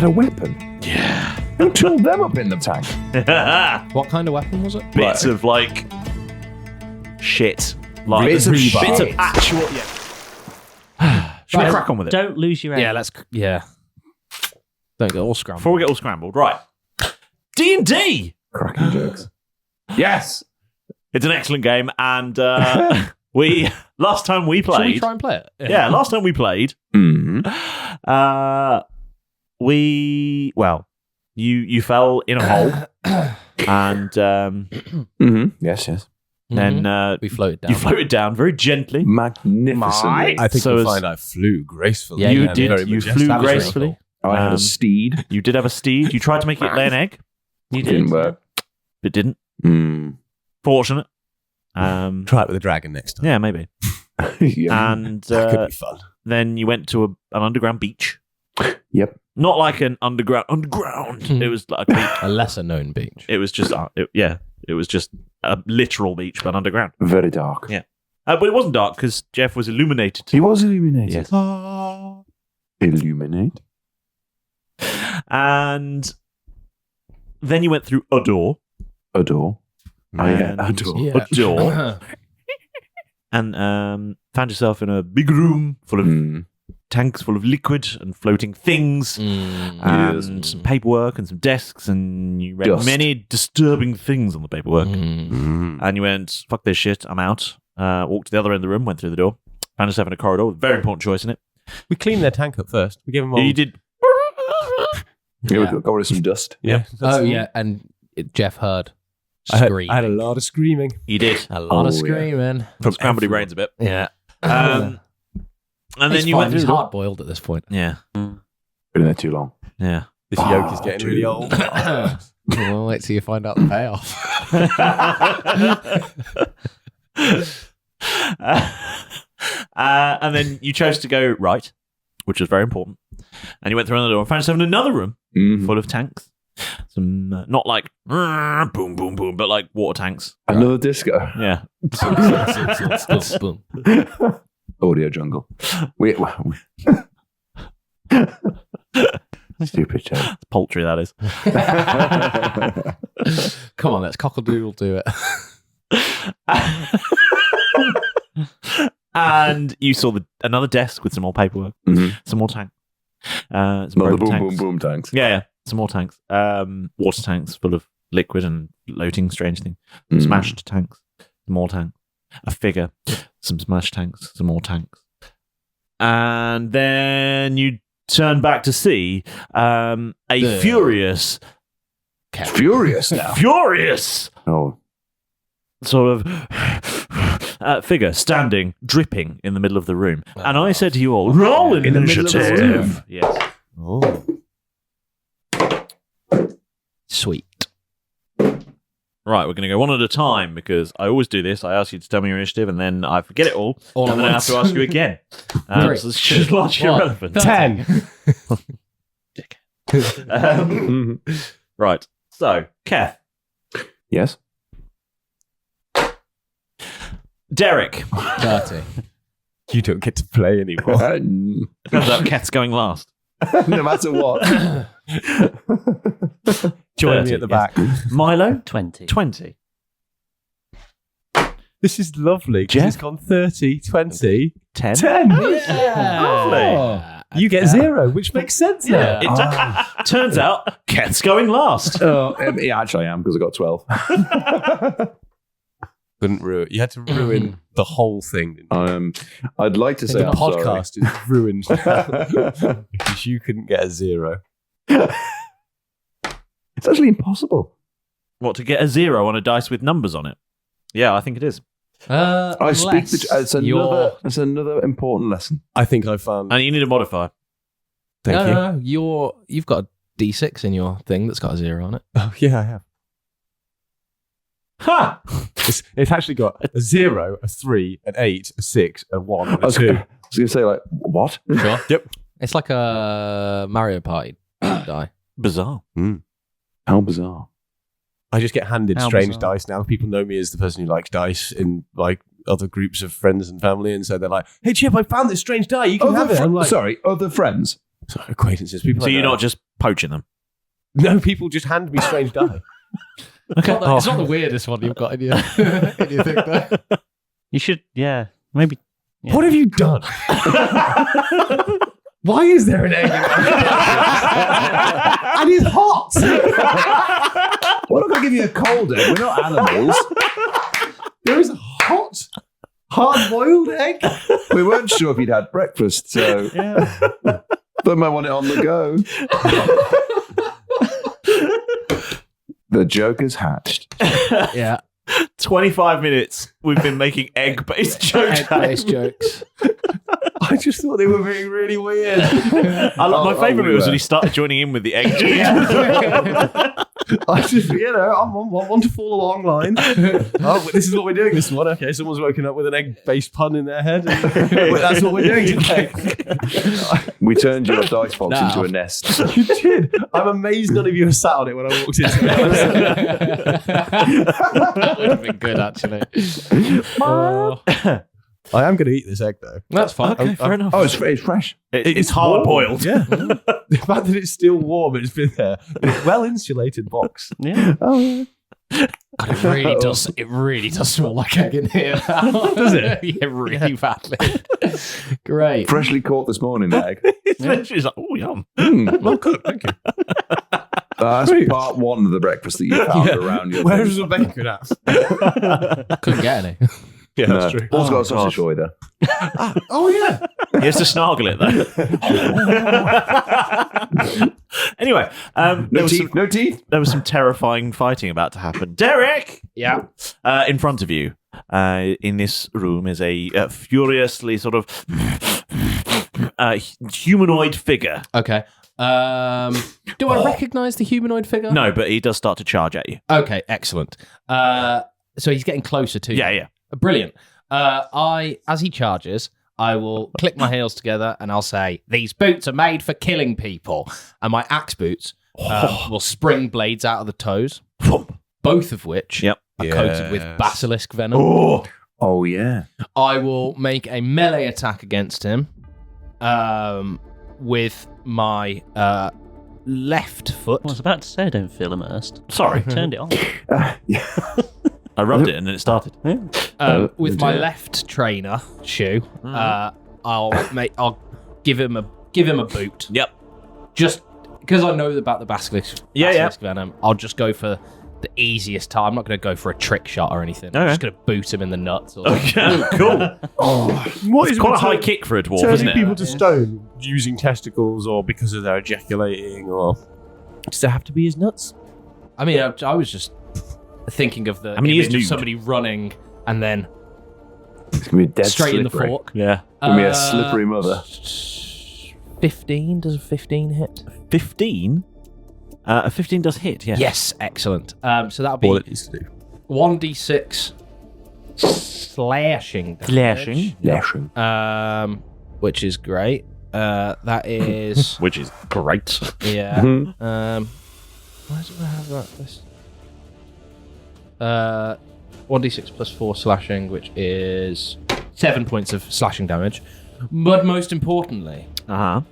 had a weapon. Yeah. Who tooled them up in the tank? What kind of weapon was it? Bits of like shit. Like Bits of actual. Yeah. Should we crack on with it? Don't lose your aim. Don't get all scrambled. Before we get all scrambled, right? D&D. Cracking jokes. Yes. It's an excellent game, and last time we Should we played. try and play it? Yeah, last time we played. Mm-hmm. You fell in a hole, and Mm-hmm. Yes. then We floated down. you floated down very gently. Magnificently. I think So you'll is- find I flew gracefully. Yeah, you yeah, did. very You majestic. flew That was really gracefully. I had Um, a steed. You did have a steed. You tried to make it lay an egg. You Didn't did. work. It didn't. Mm. Fortunate. Try it with a dragon next time. Yeah, maybe. Yeah. And That could be fun. then you went to an underground beach. Yep. Not like an underground. It was like a beach. A lesser known beach. It was just it was just a literal beach, but underground. Very dark. Yeah. But it wasn't dark because Jeff was illuminated. He was illuminated. Yes. Illuminate. And then you went through a door. A door. And- A door. Yeah. A door. And found yourself in a big room full of Mm. tanks full of liquid and floating things. And Yes. some paperwork and some desks, and you read Dust. many disturbing things on the paperwork. Mm. And you went, fuck this shit, I'm out. Walked to the other end of the room, went through the door, found yourself in a corridor with a very important choice in it. We cleaned their tank up first. We gave them all. You did. Here we go. Got rid of some dust. Yeah. Oh, yeah. And Jeff heard I screaming. had a lot of screaming. You did. A lot of Oh, yeah. screaming. From scrambled your brains a bit. Yeah. And then He's you went fine. through He's the door. hard boiled at this point. Yeah. Been in there too long. Yeah. This yoke is getting really dude. old. Well, wait till you find out the payoff. And then you chose to go right, which was very important. And you went through another door and found yourself in another room Mhm. full of tanks. Some, not like boom, boom, boom, but like water tanks. Another disco. Yeah. Boom. Audio jungle. We Stupid show. It's poultry, that is. Come on, let's cockle-doodle do it. And you saw another desk with some more paperwork, Mhm. some more tanks. Some Another broken boom, tanks. boom, boom tanks. Yeah, some more tanks. Water tanks full of liquid and floating strange thing. Mm. Smashed tanks, some more tanks. A figure, some smashed tanks, some more tanks. And then you turn back to see a furious Furious now. Oh. sort of figure standing, dripping in the middle of the room. And I said to you all, roll In the middle of the initiative. room. Yes. Oh. Sweet. Right, we're going to go one at a time because I always do this. I ask you to tell me your initiative and then I forget it all. All and at then I have once. to ask you again. Three, So it's just largely one. irrelevant. 10. Right, so, Keth, Yes. Derek. Dirty. You don't get to play anymore. Turns out Keth's going last. No matter what. Join 30, me at the yes. back. Milo, 20. 20. This is lovely. 'cause Jeff? It's gone 30, 20, 10. 10. Lovely. You get 0, which makes sense now. It turns out Keth's going last. Yeah, actually I am because I got 12. Couldn't ruin. You had to ruin the whole thing. Didn't you? I'd like to say The I'm podcast is ruined because you couldn't get a 0. sorry. It's actually impossible. What, to get a 0 on a dice with numbers on it? Yeah, I think it is. I speak it's another important lesson. I think I found. And you need a modifier. Thank you. No, you've got a D6 in your thing that's got a 0 on it. Oh, yeah, I have. Ha! It's actually got a 0, a 3, an 8, a 6, a 1, and I a was 2. going to say, like, what? Sure. Yep. It's like a Mario Party die. Bizarre. How bizarre. I just get handed How strange bizarre. dice now. People know me as the person who likes dice in like other groups of friends and family, and so they're like, "Hey, Chip, I found this strange die. You can have it." I'm like, Sorry, other friends. Sorry, acquaintances. People. So I you're know. not just poaching them? No, people just hand me strange die. Okay. It's not the weirdest one you've got in your, in your thing there. You should, maybe. Yeah. What have you done? Why is there an egg in my and it's hot? We're not going to give you a cold egg. We're not animals. There is a hot, hard-boiled egg. We weren't sure if you'd had breakfast, so they might want it on the go. The joke is hatched. Yeah. 25 minutes we've been making egg-based jokes. Egg-based jokes. I just thought they were being really weird. My favourite bit was when he started joining in with the egg jokes. I just, I'm one to fall along line. Oh, this is what we're doing this one. Okay, someone's woken up with an egg-based pun in their head. That's what we're doing today. We turned your dice box into a nest. You did. I'm amazed none of you have sat on it when I walked in. That would have been good, actually. I am going to eat this egg, though. That's fine. Okay, fair enough. Oh, it's fresh. It's hard-boiled. Yeah. The fact that it's still warm and it's been there. Well-insulated box. Yeah. Oh, God, it really does smell like egg in here. Does it? Yeah, really badly. Great. freshly caught this morning egg. It's literally like, oh, yum. Well cooked, thank you. That's part one of the breakfast that you found around your Where's thing. the bacon at? Couldn't get any. Yeah, No. that's true. Also got a sausage either. Oh, yeah. He has to snargle it, though. Anyway, No teeth. there was some terrifying fighting about to happen. Derek! Yeah. In front of you, in this room, is a furiously sort of humanoid figure. Okay. Do I recognise the humanoid figure? No, but he does start to charge at you. Okay, excellent. So he's getting closer to you. Yeah. Brilliant. As he charges, I will click my heels together and I'll say, "These boots are made for killing people." And my axe boots will spring blades out of the toes, both of which are coated with basilisk venom. Oh, yeah. I will make a melee attack against him with my left foot. I was about to say I don't feel immersed. Sorry. Turned it on. Yeah. I rubbed it and then it started. With my left trainer shoe, I'll give him a boot. Yep. Just because I know about the basilisk venom, I'll just go for the easiest time. I'm not going to go for a trick shot or anything. I'm just going to boot him in the nuts. Or Okay, cool. What It's quite a high kick for a dwarf, turning isn't it? people to stone using testicles or because of their ejaculating or... Does there have to be his nuts? I mean, I was just thinking of the he is image of nude. somebody running and then It's going to be dead straight in the slippery. fork. Yeah. It's going to be a slippery mother. 15? Does a 15 hit? 15? A 15 does hit, yeah. Yes, excellent. So that'll be All it needs to do. 1d6 slashing damage. Slashing. Which is great. That is Which is great. yeah. Mhm. Why do I have that? This 1d6 plus 4 slashing, which is 7 points of slashing damage. But most importantly,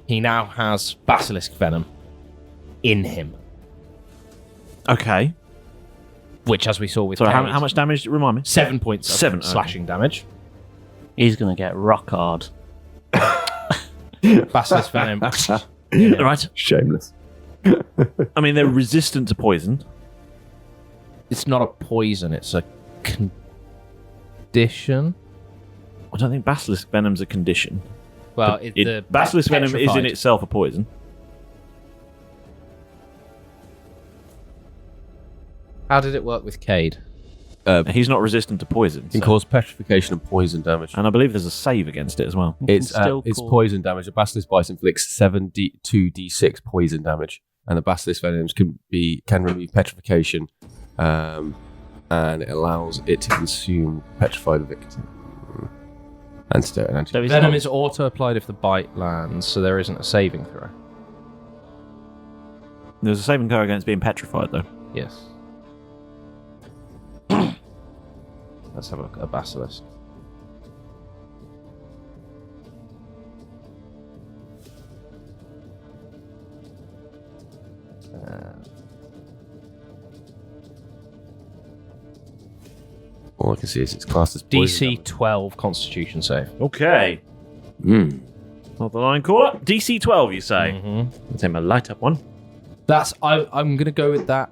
he now has basilisk venom in him, Okay. which, as we saw with So Cade, how much damage? Remind me. 7 points of 7, slashing damage. He's going to get rock hard. Basilisk venom. Right. Shameless. I mean, they're resistant to poison. It's not a poison, it's a condition. I don't think basilisk venom's a condition. Well, the basilisk venom is in petrified. itself a poison. How did it work with Cade? He's not resistant to poison. It can so- cause petrification and poison damage. And I believe there's a save against it as well. It's still it's call- poison damage. A basilisk bite inflicts 2d6 poison damage, and the basilisk venoms can remove petrification, and it allows it to consume petrify the victim. Antidote and antidote. So he's Venom not- is auto-applied if the bite lands, so there isn't a saving throw. There's a saving throw against being petrified, though. Yes. Let's have a look at a basilisk. All I can see is it's classed as poison DC 12 Constitution save. Okay. damage. Not the line caller. DC 12, you say? Mm-hmm. I'll take my light up one. I'm going to go with that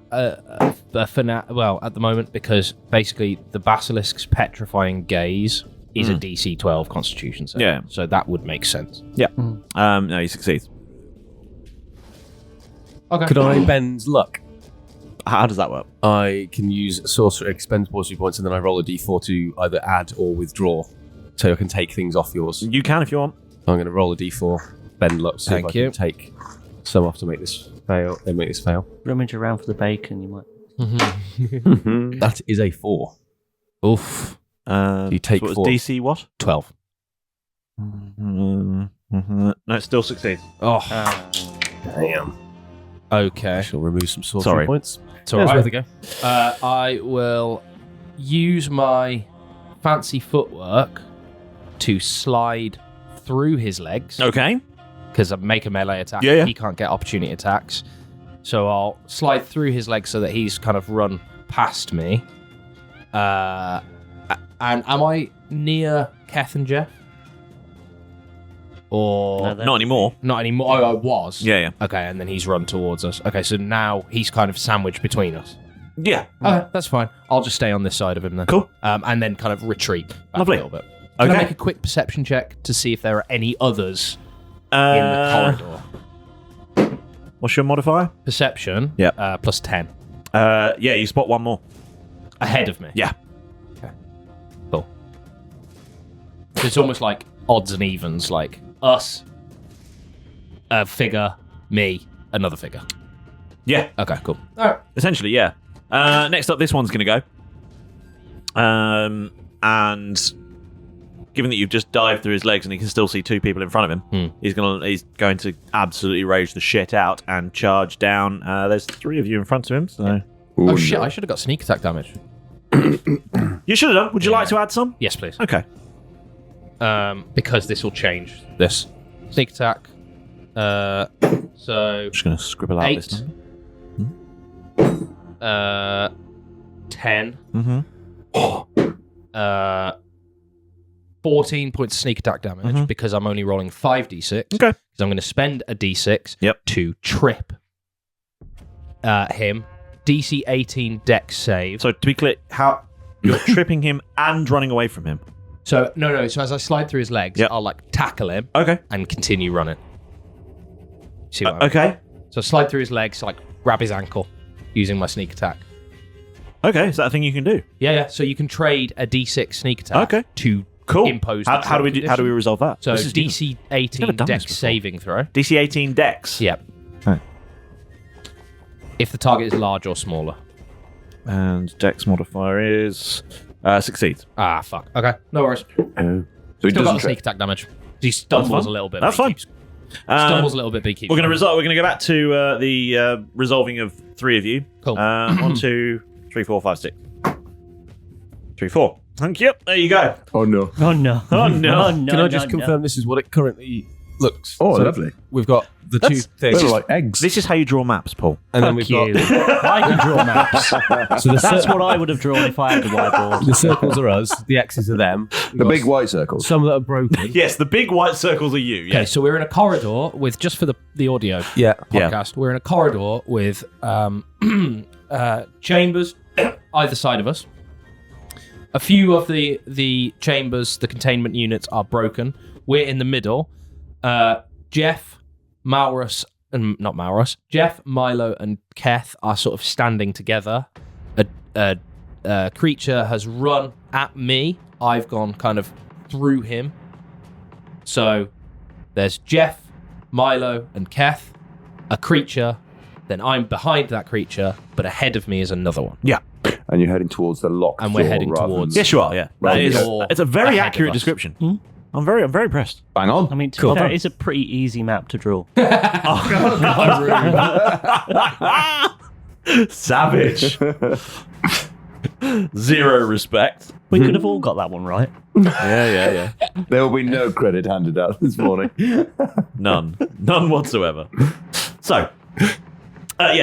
for now. Well, at the moment, because basically the Basilisk's petrifying gaze is a DC 12 Constitution save. Yeah. So that would make sense. Yeah. No, he succeeds. Okay. Could I bend luck? How does that work? I can use sorcery, expend sorcery points, and then I roll a d4 to either add or withdraw, so I can take things off yours. You can if you want. I'm going to roll a d4, bend luck, see if I Thank you. can take some off to make this fail. Then make this fail. Rummage around for the bacon, you might. That is a 4. Oof. You take so what 4. was DC what? 12. No, it still succeeds. Oh, Damn. okay. I shall remove some sorcery Sorry. points. It's all There's right. where they go. I will use my fancy footwork to slide through his legs Okay. because I make a melee attack. Yeah, yeah. He can't get opportunity attacks. So I'll slide through his legs so that he's kind of run past me. And am I near Keth and Jeff? Or No, they're- Not anymore. not anymore? Oh, I was. Yeah, yeah. Okay, and then he's run towards us. Okay, so now he's kind of sandwiched between us. Yeah. Okay, that's fine. I'll just stay on this side of him then. Cool. And then kind of retreat back Lovely. a little bit. Can I Okay. make a quick perception check to see if there are any others in Uh, the corridor? What's your modifier? Perception. Yep. Plus 10. Yeah, you spot one more. Ahead of me. Yeah. Cool. So it's almost like odds and evens, like us, a figure, me, another figure. Yeah. Okay, cool. All right. Essentially, yeah. Next up, this one's going to go. And given that you've just dived through his legs and he can still see two people in front of him, he's going to absolutely rage the shit out and charge down. There's 3 of you in front of him, so Oh, shit, I should have got sneak attack damage. you should have done. Would you like to add some? Yes, please. Okay. Because this will change this. Sneak attack. So I'm just going to scribble out 8. this number. 10. Mm-hmm. 14 points of sneak attack damage because I'm only rolling 5d6. Okay. Because I'm going to spend a d6 Yep. to trip him. DC 18 dex save. So to be clear, how you're tripping him and running away from him. So no. So as I slide through his legs, Yep. I'll like tackle him Okay. and continue running. See what I mean? Okay. So I slide through his legs, like grab his ankle using my sneak attack. Okay. Is that a thing you can do? Yeah. So you can trade a d6 sneak attack Okay. to Cool. impose. How do we condition. resolve that? So This is new. DC Never 18 done this dex before. saving throw. DC 18 Dex. Yep. Right. If the target is large or smaller. And Dex modifier is succeeds. Ah, fuck. Okay, no worries. So he Still got doesn't the sneak attack damage. He stumbles fine. a little bit. That's but he fine. keeps- Stumbles a little bit, but he keeps. We're going to go back to the resolving of 3 of you. Cool. 1, 2, 3, 4, 5, 6. 3, 4. Thank you. There you go. Oh no. Oh no. Oh, no. Oh, no. Can I just no, no. confirm this is what it currently looks? Oh, So lovely. We've got the That's- 2 things. They're like eggs. This is how you draw maps, Paul. And then Fuck we've you. got I can draw maps. so the, That's what I would have drawn if I had the whiteboard. the circles are us, the X's are them. We've The got big white circles. some that are broken. Yes, the big white circles are you. Okay, Yes. so we're in a corridor with just for the audio Yeah. podcast. We're in a corridor with chambers either side of us. A few of the chambers, the containment units are broken. We're in the middle. Jeff, Jeff, Milo, and Keth are sort of standing together. A creature has run at me. I've gone kind of through him. So there's Jeff, Milo, and Keth. A creature. Then I'm behind that creature, but ahead of me is another one. Yeah. And you're heading towards the locked And we're door heading rather towards- than- Yes, you are. Yeah. Right, That is, yeah. it's a very Ahead of accurate us. description. I'm very impressed. Bang on. I mean, to Cool. be fair, it's a pretty easy map to draw. Savage. Zero respect. We could have all got that one right. Yeah. There will be no credit handed out this morning. None whatsoever. So,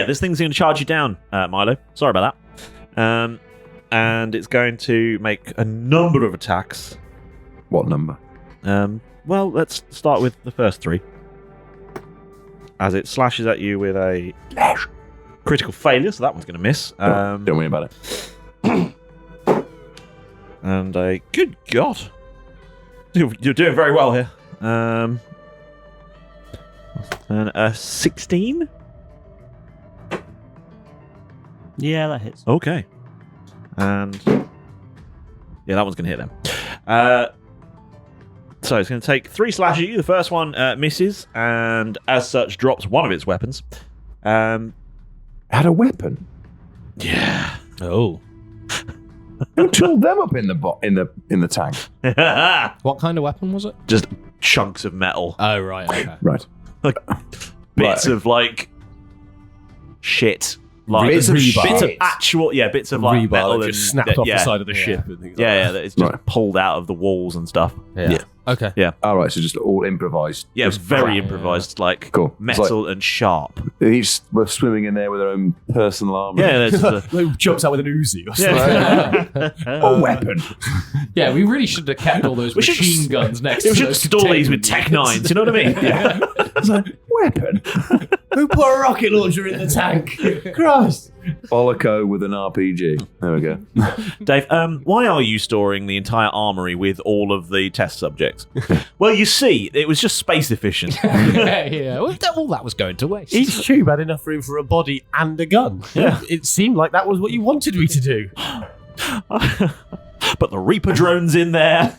this thing's going to charge you down, Milo. Sorry about that. And it's going to make a number of attacks. What number? Well, let's start with the first 3. As it slashes at you with a critical failure, so that one's going to miss. Don't worry about it. And a good God, you're doing very well here. And a 16. Yeah, that hits. Okay. And yeah, that one's going to hit them. So it's going to take 3 slashes at you. The first one misses, and as such drops one of its weapons. Had a weapon. Yeah. Oh. Who tooled them up in the tank? What kind of weapon was it? Just chunks of metal. Oh, right. Okay. Right. Bits of like shit. Like Bits of bits of shit. actual, bits of like Rebar metal that just snapped off the side of the Yeah. ship. And things like Yeah, that it's just Right. pulled out of the walls and stuff. Yeah. Okay. All right, so just all improvised. Yeah, it's very Yeah. improvised, like Cool. It's metal and sharp. They each were swimming in there with their own personal armor. Yeah, there's the, Who jumps out with an Uzi or something? yeah. A weapon. Yeah, we really should have kept all those We should machine just- guns next we to should those store these with containment Tech units. 9s, you know what I mean? Yeah. It's like, weapon. Who put a rocket launcher in the tank? Christ. Bolico with an RPG. There we go. Dave, why are you storing the entire armory with all of the test subjects? Well, you see, it was just space efficient. Yeah. Well, all that was going to waste. Each tube had enough room for a body and a gun. Yeah. It seemed like that was what you wanted me to do. Put the Reaper drones in there.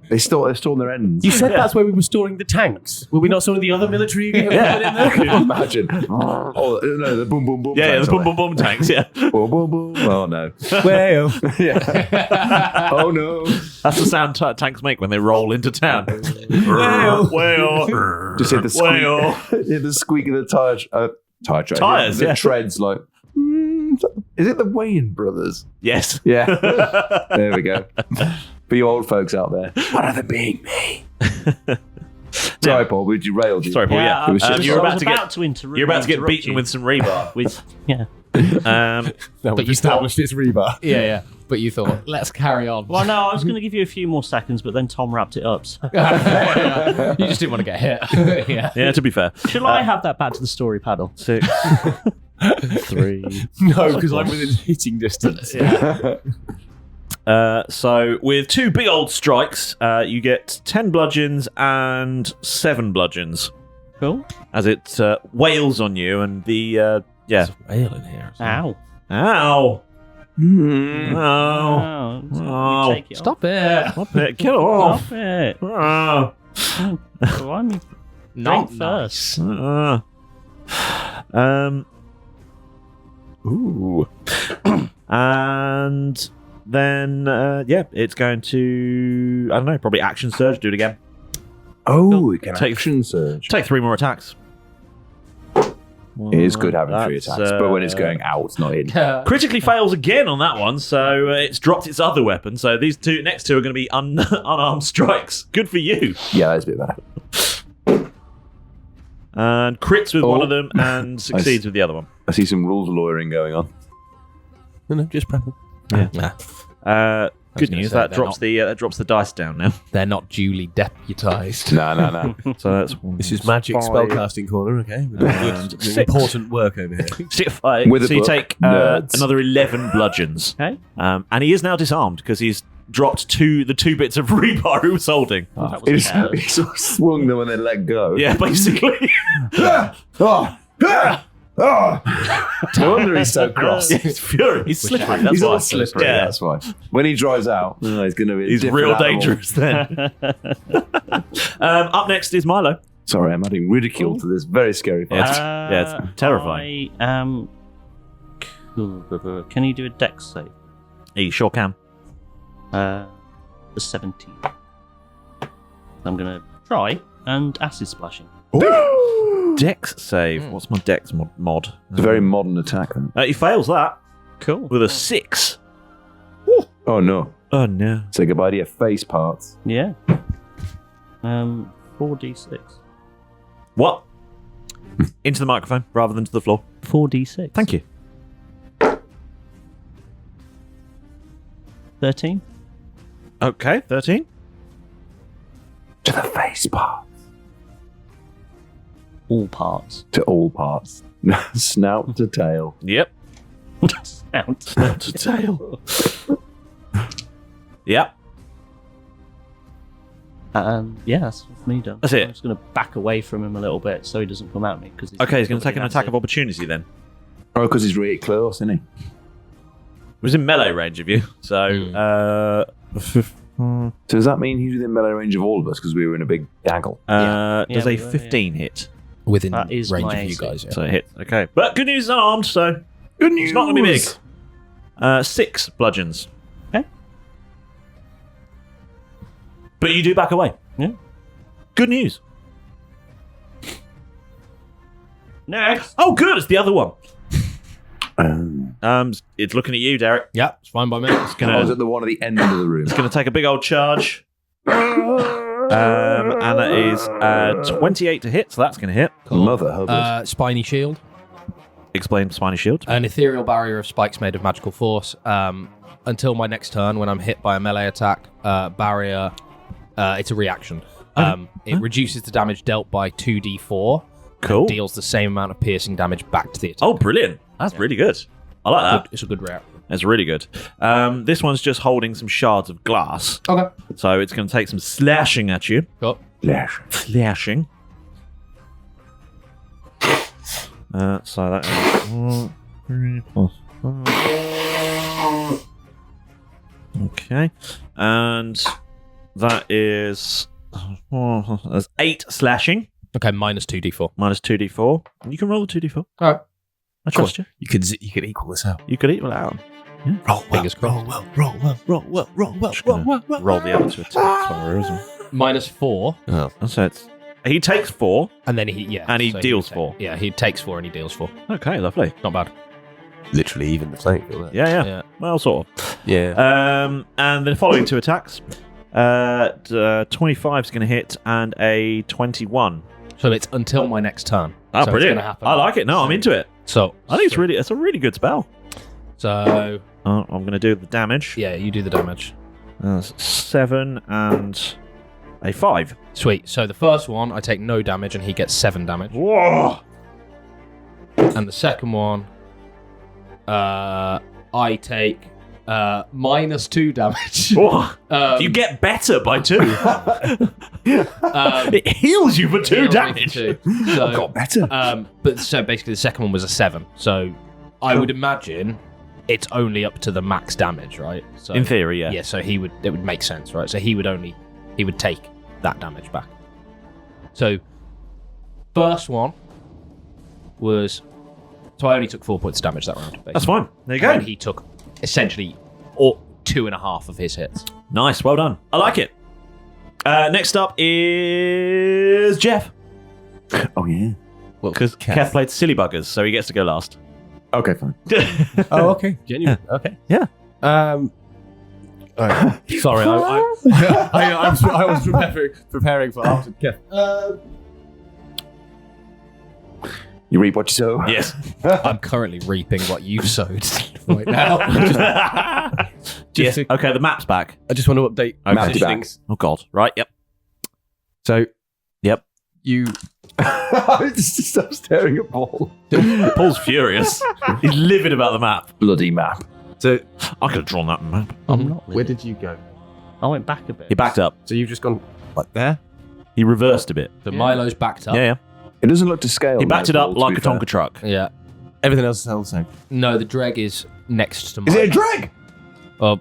They're storing their ends. You said that's where we were storing the tanks. Were we not storing the other military equipment in there? Can you imagine? Oh, no, the boom, boom, boom. Yeah, tanks, the boom, aren't boom, boom tanks, yeah. they? Boom, boom, boom. Oh, no. Well, Yeah. Oh, no. That's the sound tanks make when they roll into town. Well, Just hit the squeak. well. Hit the squeak of the tire tread. Tyres, The yeah. treads like. Is it the Wayne brothers? Yes. Yeah. There we go. For you old folks out there. What other being me? Sorry, Paul, we derailed you. Sorry, Paul, yeah. It was just- You're I about was to get- about to interrupt. You're about to get interrupt beaten you with some rebar. with yeah. now But we've you established it's rebar. Yeah. But you thought, let's carry on. Well, no, I was going to give you a few more seconds, but then Tom wrapped it up. So. You just didn't want to get hit. Yeah. Yeah, to be fair. Shall I have that back to the story paddle? 6, 3. No, because I'm within hitting distance. So with 2 big old strikes, you get 10 bludgeons and 7 bludgeons Cool. as it wails on you, and the There's a whale in here. Ow. ow, Hmm. ow, Oh. Oh. You take it Stop it. stop it, kill off. off. Stop it. Ah. Oh, I'm Not drink first. Ah. Ooh. And then, it's going to, I don't know, probably action surge, do it again. Oh, it can Take- action surge. Take 3 more attacks. It is good having 3 That's, attacks, but when it's going out, it's not in. Critically fails again on that one, so it's dropped its other weapon. So these next two are going to be unarmed strikes. Good for you. Yeah, that's a bit better. And crits with Oh. one of them and succeeds with the other one. I see some rules lawyering going on. No, just prepping. Good gonna news. say, That they're drops that drops the dice down now. They're not duly deputized. No. So that's This is magic 5, spellcasting corner, okay? We're doing And good, 6. important work over here. 6, With a so you book, take nerds. another 11 bludgeons. Okay. And he is now disarmed because he's dropped the 2 bits of rebar he was holding. That was He careless. sort of swung them and then let go. Yeah, basically. No wonder he's so cross. Yeah, he's furious. He's slippery. That's He's why. all slippery. Yeah. That's why. When he dries out, he's going to be. a He's different real animal. dangerous then. Up next is Milo. Sorry, I'm adding ridicule to this very scary fight. Yeah, it's terrifying. I am. Can you do a dex save? He sure can. The 17. I'm gonna try and acid splashing. Dex save. What's my dex mod? It's a very modern attack. Then. He fails that Cool. with a 6. Oh no! Oh no. Say goodbye to your face parts. Yeah. 4d6. What? into the microphone rather than to the floor. 4d6. Thank you. 13. Okay, 13. To the face part. All parts. To all parts. Snout to tail. Yep. Sound. To tail. Yep. Yeah, that's me done. That's it. I'm just going to back away from him a little bit so he doesn't come at me. Okay, he's going to take an attack of opportunity then. Oh, because he's really close, isn't he? He was in melee range of you, so So does that mean he's within melee range of all of us because we were in a big gaggle? does Yeah, a we were, 15 hit? Within That is range my of you AC. guys. Yeah. So it hits. Okay, but good news, is unarmed, so Good news. it's not going to be big. 6 bludgeons. Okay. But you do back away. Yeah. Good news. Next. Oh, good. It's the other one. Um, It's looking at you, Derek. Yeah, it's fine by me. It's I was gonna at the one at the end of the room. gonna take a big old charge. And that is 28 to hit, so that's gonna hit. Mother hubbard. Spiny shield. Explain spiny shield. An ethereal barrier of spikes made of magical force. Until my next turn, when I'm hit by a melee attack, barrier, it's a reaction. It reduces the damage dealt by 2d4. Cool. Deals the same amount of piercing damage back to the attack. Oh, brilliant. That's really good. I like that. It's a good reaction. That's really good. This one's just holding some shards of glass. Okay. So it's going to take some slashing at you. Cool. Flash. Slashing. So that is 1, 3 plus 5. Okay. And that is that's 8 slashing. Okay, minus 2d4. Minus 2d4. And you can roll the 2d4. All right. I trust you. You could equal this out. You could equal it out. Roll Fingers crossed. roll well. Just gonna roll the other 2 attacks while we're using. Minus 4, Oh. So it's he takes 4. and then he And deals 4. Yeah, he takes 4 and he deals 4. Okay, lovely. Not bad. Literally even the playing field. Yeah. Yeah. Well, sort of. Yeah. And the following 2 attacks. 25 is going to hit, and a 21. So it's until my next turn. Oh, So it's brilliant! gonna happen. I like it. No, I'm into it. So I think it's a really good spell. So I'm going to do the damage. yeah, you do the damage. 7 and a 5. Sweet. So the first one, I take no damage, and he gets 7 damage. Whoa! And the second one, I take minus 2 damage. Whoa. Um, You get better by 2. um, It heals you for 2 heals me for damage. 2. So, Got better. but so basically, the second one was a 7. So I would imagine it's only up to the max damage, right? So In theory, yeah. yeah. So it would make sense, right? So he would take that damage back. So first one was, so I only took 4 points of damage that round. Basically. That's fine. There you go. And he took essentially 2.5 of his hits. Nice. Well done. I like it. Next up is Jeff. Oh, yeah. Well, Because Keth played Silly Buggers, so he gets to go last. Okay, fine. Oh, okay. Genuine. Okay. Yeah. All right. Sorry, I was preparing for after Kev. You reap what you sow. Yes. I'm currently reaping what you've sowed right now. Yes. Okay, the map's back. I just want to update Map positioning. back. Oh, God. Right, yep. So, Yep. you Just stop staring at Paul. Paul's furious. He's livid about the map. Bloody map. so I could have drawn that map. I'm not. where did you go? I went back a bit. He backed up. So you've just gone like there? He reversed a bit. So Milo's backed up. Yeah. It doesn't look to scale. He backed it now, up Paul, to like be a fair. Tonka truck. Yeah. Everything else is all the same. No, the dreg is next to Milo. Is it a drag? Oh,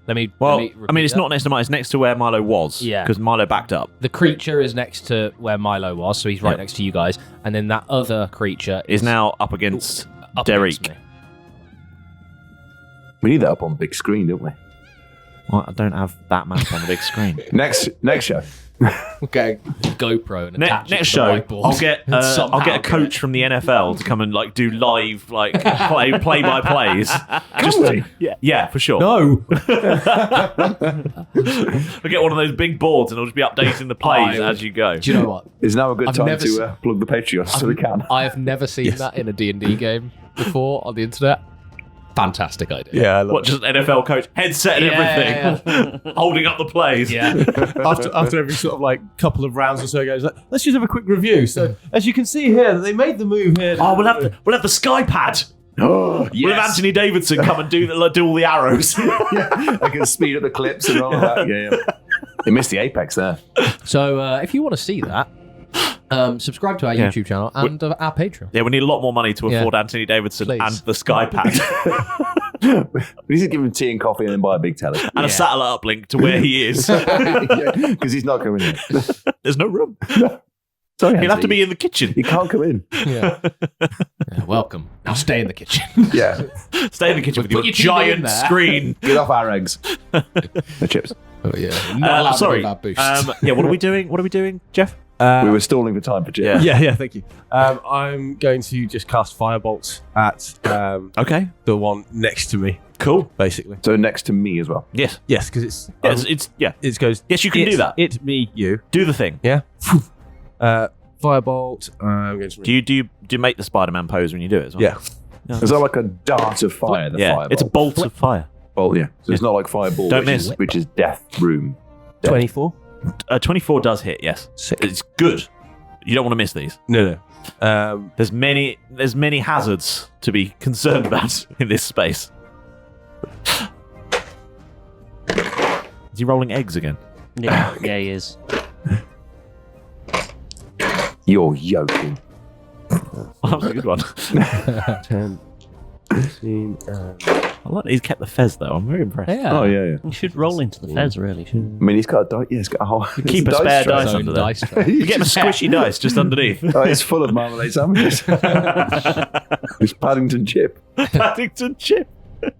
let me. Well, repeat I mean, it's that. not next to Milo. It's next to where Milo was. Yeah. Because Milo backed up. The creature is next to where Milo was, so he's right Yep. next to you guys. And then that other creature Is now up against up Derek. against me. We need that up on the big screen, don't we? Well, I don't have that map on the big screen. Next show. We'll get a GoPro and attach it Next to the show, whiteboard. I'll get a coach from the NFL to come and like do live like play by plays. Yeah, for sure. No. I'll get one of those big boards and I'll just be updating the plays as you go. Do you know what? Is now a good I've time never to plug the Patreon so we can? I have never seen that in a D&D game before on the internet. Fantastic idea. Yeah, I love What, just NFL coach, headset and everything, holding up the plays. Yeah. after every sort of like couple of rounds or so, it goes like, let's just have a quick review. So as you can see here, they made the move here. Oh, we'll have the sky pad. Oh, We'll have Anthony Davidson come and do all the arrows. I can speed up the clips and all of that. Yeah. They missed the apex there. So if you want to see that, subscribe to our YouTube channel and our Patreon. Yeah, we need a lot more money to afford Anthony Davidson Please. and the sky pad We need to give him tea and coffee and then buy a big telly. and a satellite uplink to where he is. Because he's not coming in. There's no room. Sorry, He'll have to be in the kitchen. He can't come in. Yeah. Welcome. Now stay in the kitchen. Yeah. Stay in the kitchen with your Put your TV in giant there. screen. Get off our eggs. The chips. Oh yeah. Not allowed Sorry. to give our boost. What are we doing? What are we doing, Jeff? We were stalling for time for chips. Yeah, thank you. I'm going to just cast Firebolt at Okay. the one next to me, Cool. basically. So next to me as well. Yes. Yes, because it's It goes. Yes, you can do that. It, me, you. Do the thing. Yeah. Firebolt. I'm going to. Do you make the Spider-Man pose when you do it as well? Yeah. Is that like a dart of fire? The Yeah. fireball? It's a bolt of fire. bolt. Yeah. So it's not like fireball. Don't which is- miss. which is death room. 24. 24 does hit. Yes. It's good. You don't want to miss these. No. There's many hazards to be concerned about in this space. Is he rolling eggs again? Yeah, he is. You're yoking. Oh, that was a good one. 10, 15. I like that he's kept the fez though. I'm very impressed. yeah. Oh yeah. You should roll into the fez, really. I mean, he's got a dice. Yeah, he's got a whole. Keep it's a spare tray. dice Own under there. dice tray. You get him a squishy dice just underneath. Oh, it's full of marmalade sandwiches. It's Paddington chip. Paddington chip.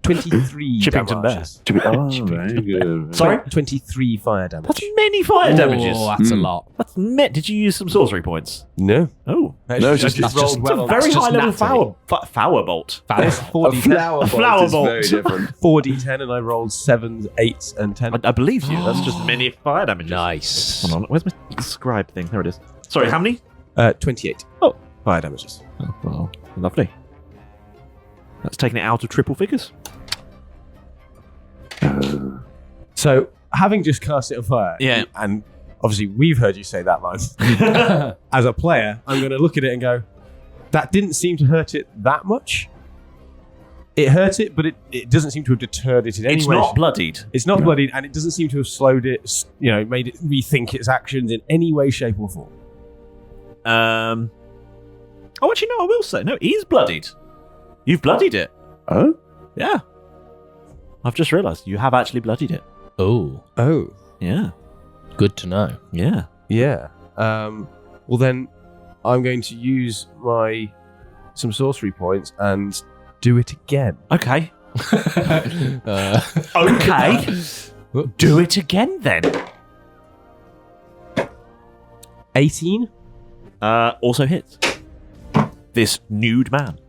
23 Chippington damages. Oh, very good. Sorry? 23 fire damage. That's many fire damages. Oh, that's a lot. That's Did you use some sorcery points? No. Oh. No, it's just- just that's rolled just- well on Very just high level natty. flower bolt. A 40, flower bolt flower is bolt. very different. 4d10 and I rolled 7s, 8s, and 10. I believe you. That's just many fire damages. Nice. Hold on. Where's my scribe thing? There it is. Sorry, how many? 28. Oh. Fire damages. Oh, well, lovely. That's taking it out of triple figures. So, having just cast it on fire, Yeah. and obviously we've heard you say that line, as a player, I'm going to look at it and go, that didn't seem to hurt it that much. It hurt it, but it doesn't seem to have deterred it in any It's way. not bloodied. It's not bloodied, and it doesn't seem to have slowed it, made it rethink its actions in any way, shape, or form. Oh, actually, no, I will say. No, he's bloodied. You've bloodied it. Oh? Yeah. I've just realised you have actually bloodied it. Oh, Oh. Yeah. good to know. Yeah. Yeah. Well, then I'm going to use some sorcery points and do it again. Okay. Uh, Okay. Do it again then. 18. Also hits. This nude man.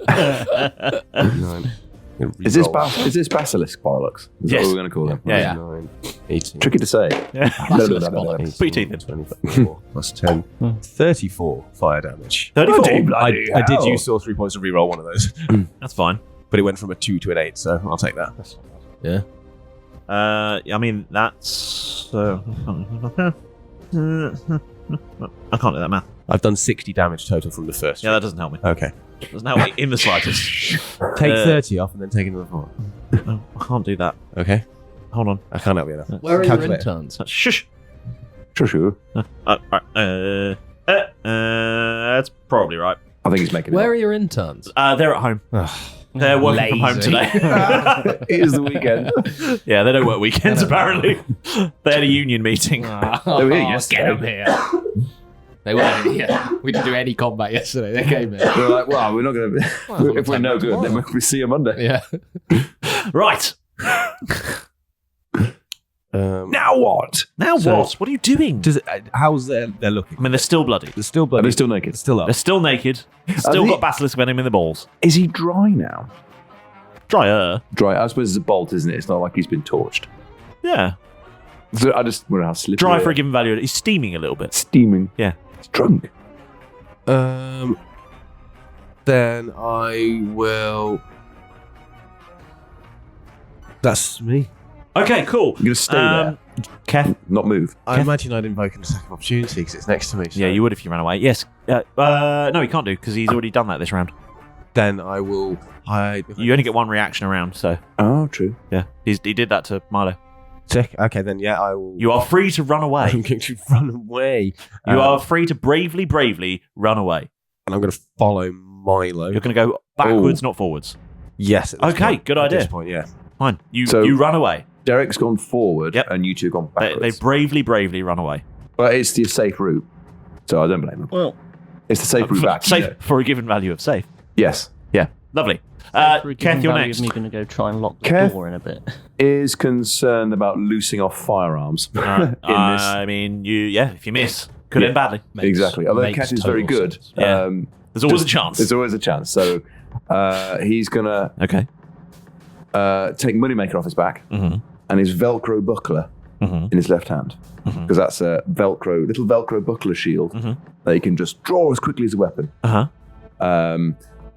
9. Is this Basilisk Bollocks? Is that Yes. what we're going to call him? Yeah. 9, 18. Tricky to say. Basilisk bollocks. Put your teeth in. 24 plus 10. 34 fire damage. 34. I did use sorcery points to reroll one of those, That's fine. but it went from a 2 to an 8, so I'll take that. yeah. I mean, that's... I can't do that math. I've done 60 damage total from the first. Yeah, that doesn't help me. Okay. Doesn't help me in the slightest. Take 30 off and then take another 4. Oh, I can't do that. Okay. Hold on. I can't help you enough. Where are your Calculator. interns? Shush. Sure. That's probably right. I think he's making Where are it your interns? They're at home. They're working from home Lazy. today. up. It is the weekend. Yeah, they don't work weekends apparently. They had a union meeting. They were here yesterday. Get them here. They weren't here. We didn't do any combat yesterday. They came in. We're like, well, we're not going to... Well, if we're no good, then we'll see you Monday. Yeah. Right. Now what? Now what? What are you doing? Does it, how's they're looking? I mean, they're still bloody. They're still Are bloody. they still naked? Still up. They're still naked. Still got basilisk venom in the balls. Is he dry now? Dryer. Dry. I suppose it's a bolt, isn't it? It's not like he's been torched. Yeah. So I just wonder how slippery. Dry they for are. a given value. He's steaming a little bit. Steaming. Yeah. He's drunk. Then I will. That's me. Okay, cool. You're gonna stay there, Keth. not move. I imagine I'd invoke an attack of opportunity because it's next to me. So Yeah, you would if you ran away. Yes. No, he can't do because he's already done that this round. Then I will hide. You only get one reaction around, so Oh, true. yeah. He did that to Milo. Sick. Okay, then yeah, I will. You are free to run away. I'm going to run away. You are free to bravely run away. And I'm going to follow Milo. You're going to go backwards, not forwards. Yes. at this Okay, point. good At idea. this point, yeah. Fine. You So- run away. Derek's gone forward, Yep. and you two gone They backwards. bravely run away. But it's the safe route, so I don't blame them. Well, It's the safe route back. Safe you know. for a given value of safe. Yes. Yeah, lovely. for a given Keth, you're value next. of me going to go try and lock the Keth? door in a bit. Is concerned about loosing off firearms in this. I mean, if you miss, could end badly. Exactly. Although makes Keth is very total good. sense. Yeah. There's always a chance. There's always a chance. So he's gonna Okay. take Moneymaker off his back and his Velcro buckler in his left hand, because that's a little Velcro buckler shield that he can just draw as quickly as a weapon.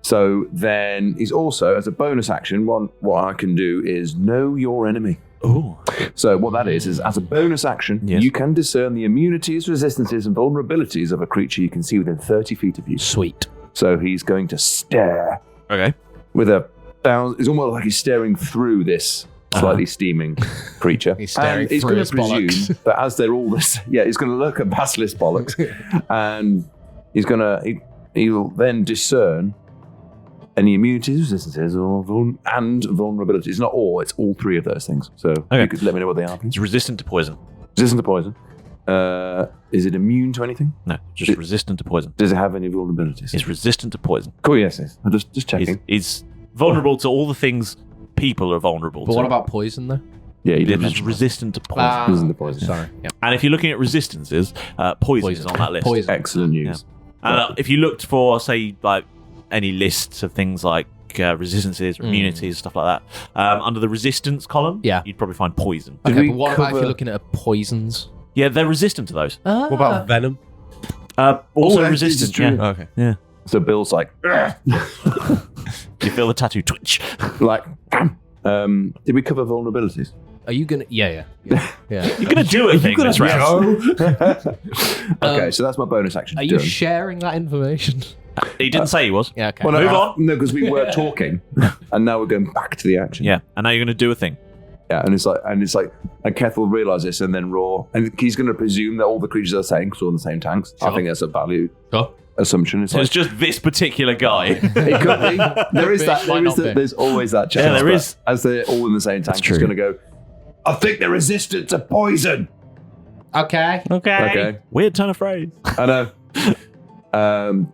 So then he's also, as a bonus action, what I can do is know your enemy. Oh. So what that is as a bonus action, Yes. you can discern the immunities, resistances, and vulnerabilities of a creature you can see within 30 feet of you. Sweet. So he's going to stare Okay. with it's almost like he's staring through this slightly steaming creature. He's staring and he's through going his to presume bollocks. that as they're all this, he's going to look at Basilisk bollocks, and he'll then discern any immunities, resistances, and vulnerabilities. Not all; it's all three of those things. So you could let me know what they are, please. It's resistant to poison. Resistant to poison. Is it immune to anything? No, just resistant to poison. Does it have any vulnerabilities? It's resistant to poison. Cool. Yes. I'm just checking. It's vulnerable to all the things people are vulnerable But to. what about poison, though? Yeah, you did It's mention resistant to poison. Resistant to poison. Sorry. Yeah. And if you're looking at resistances, poison is on that list. Poison. Excellent news. And if you looked for, say, like any lists of things like resistances, immunities, stuff like that, under the resistance column, you'd probably find poison. Did Okay, we but what about if cover- you're looking at poisons? Yeah, they're resistant to those. What about Venom? Also that is resistant. true. Yeah. Okay. Yeah. So Bill's like, You feel the tattoo twitch. like, did we cover vulnerabilities? Are you gonna? Yeah. You're gonna do a thing this round. Okay, so that's my bonus action. Are you done. sharing that information? He didn't say he was. Yeah. Okay. Well, no, Move on. No, because we were talking, and now we're going back to the action. Yeah, and now you're gonna do a thing. Yeah, and it's like, and Keth will realise this, and then roar, and he's going to presume that all the creatures are the same because we're all in the same tanks. I think that's a value assumption. It's So like, it's just this particular guy. it could be. There is that. Might not be. There's always that chance. Yeah, there but is. As they're all in the same tank, he's going to go, I think they're resistant to poison. Okay. Okay, Weird turn of phrase. I know.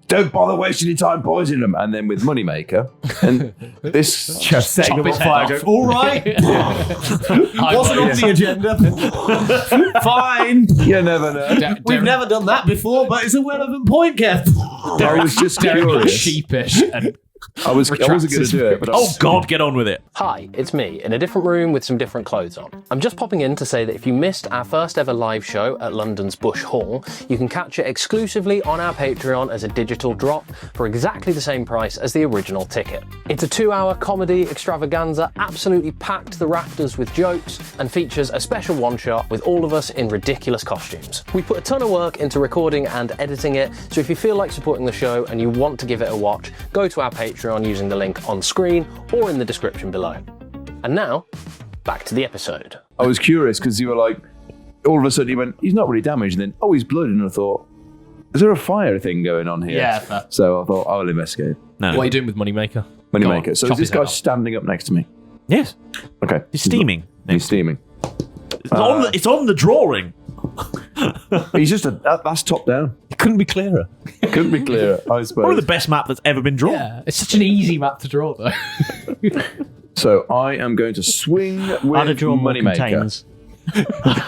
Don't bother wasting your time poisoning them. And then with Moneymaker, and this just setting them on his head fire. off. Go, all right. Wasn't on the agenda. Fine. You never know. We've never done that before, but it's a relevant point, Keth. I was just Derek looks curious. sheepish and I wasn't going to do it, but I Oh was, God, get on with it. Hi, it's me, in a different room with some different clothes on. I'm just popping in to say that if you missed our first ever live show at London's Bush Hall, you can catch it exclusively on our Patreon as a digital drop for exactly the same price as the original ticket. It's a 2-hour comedy extravaganza, absolutely packed the rafters with jokes, and features a special one-shot with all of us in ridiculous costumes. We put a ton of work into recording and editing it, so if you feel like supporting the show and you want to give it a watch, go to our Patreon using the link on screen or in the description below. And now, back to the episode. I was curious because you were like, all of a sudden you went, he's not really damaged, and then, oh, he's blood, and I thought, is there a fire thing going on here? Yeah, fair. So I thought, I'll investigate. No. what are you doing with Moneymaker? Moneymaker. So chop is this his head guy off. standing up next to me? Yes, Okay. he's steaming. He's steaming. It's on the drawing. He's just that's top down. It couldn't be clearer. Couldn't be clearer, I suppose. Probably the best map that's ever been drawn. Yeah, it's such an easy map to draw, though. So I am going to swing with I'd have drawn more Moneymaker. containers.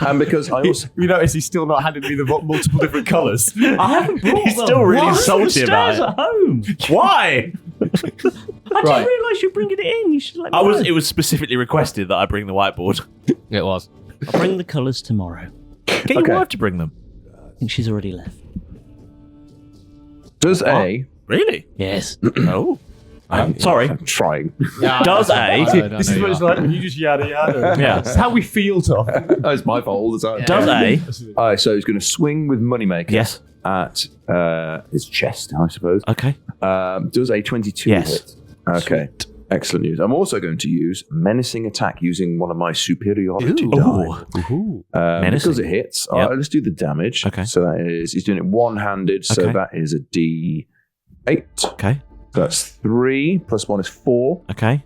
And because I also You notice he's still not handed me the multiple different colours. I haven't brought He's them. still really What? salty The about stairs it. at home. Why? I didn't realise you're bringing it in. You should let me know. It was specifically requested that I bring the whiteboard. It was. I'll bring the colours tomorrow. Get your Okay. wife to bring them. I think she's already left. does A. Really? Yes. Oh. I'm sorry. I'm trying. Does A. This is what it's like when you just yada yada. Yeah. It's how we feel, Tom. Oh, it's my fault all the time. Does A. All right, so he's going to swing with Moneymaker. Yes. At his chest, I suppose. Okay. Does a 22 Yes. hit? Okay. Excellent news. I'm also going to use menacing attack using one of my superiority die. Ooh. Because it hits, Yep. let's do the damage. Okay. So that is, he's doing it one-handed, so Okay. that is a D8. Okay. That's 3, plus 1 is 4. Okay.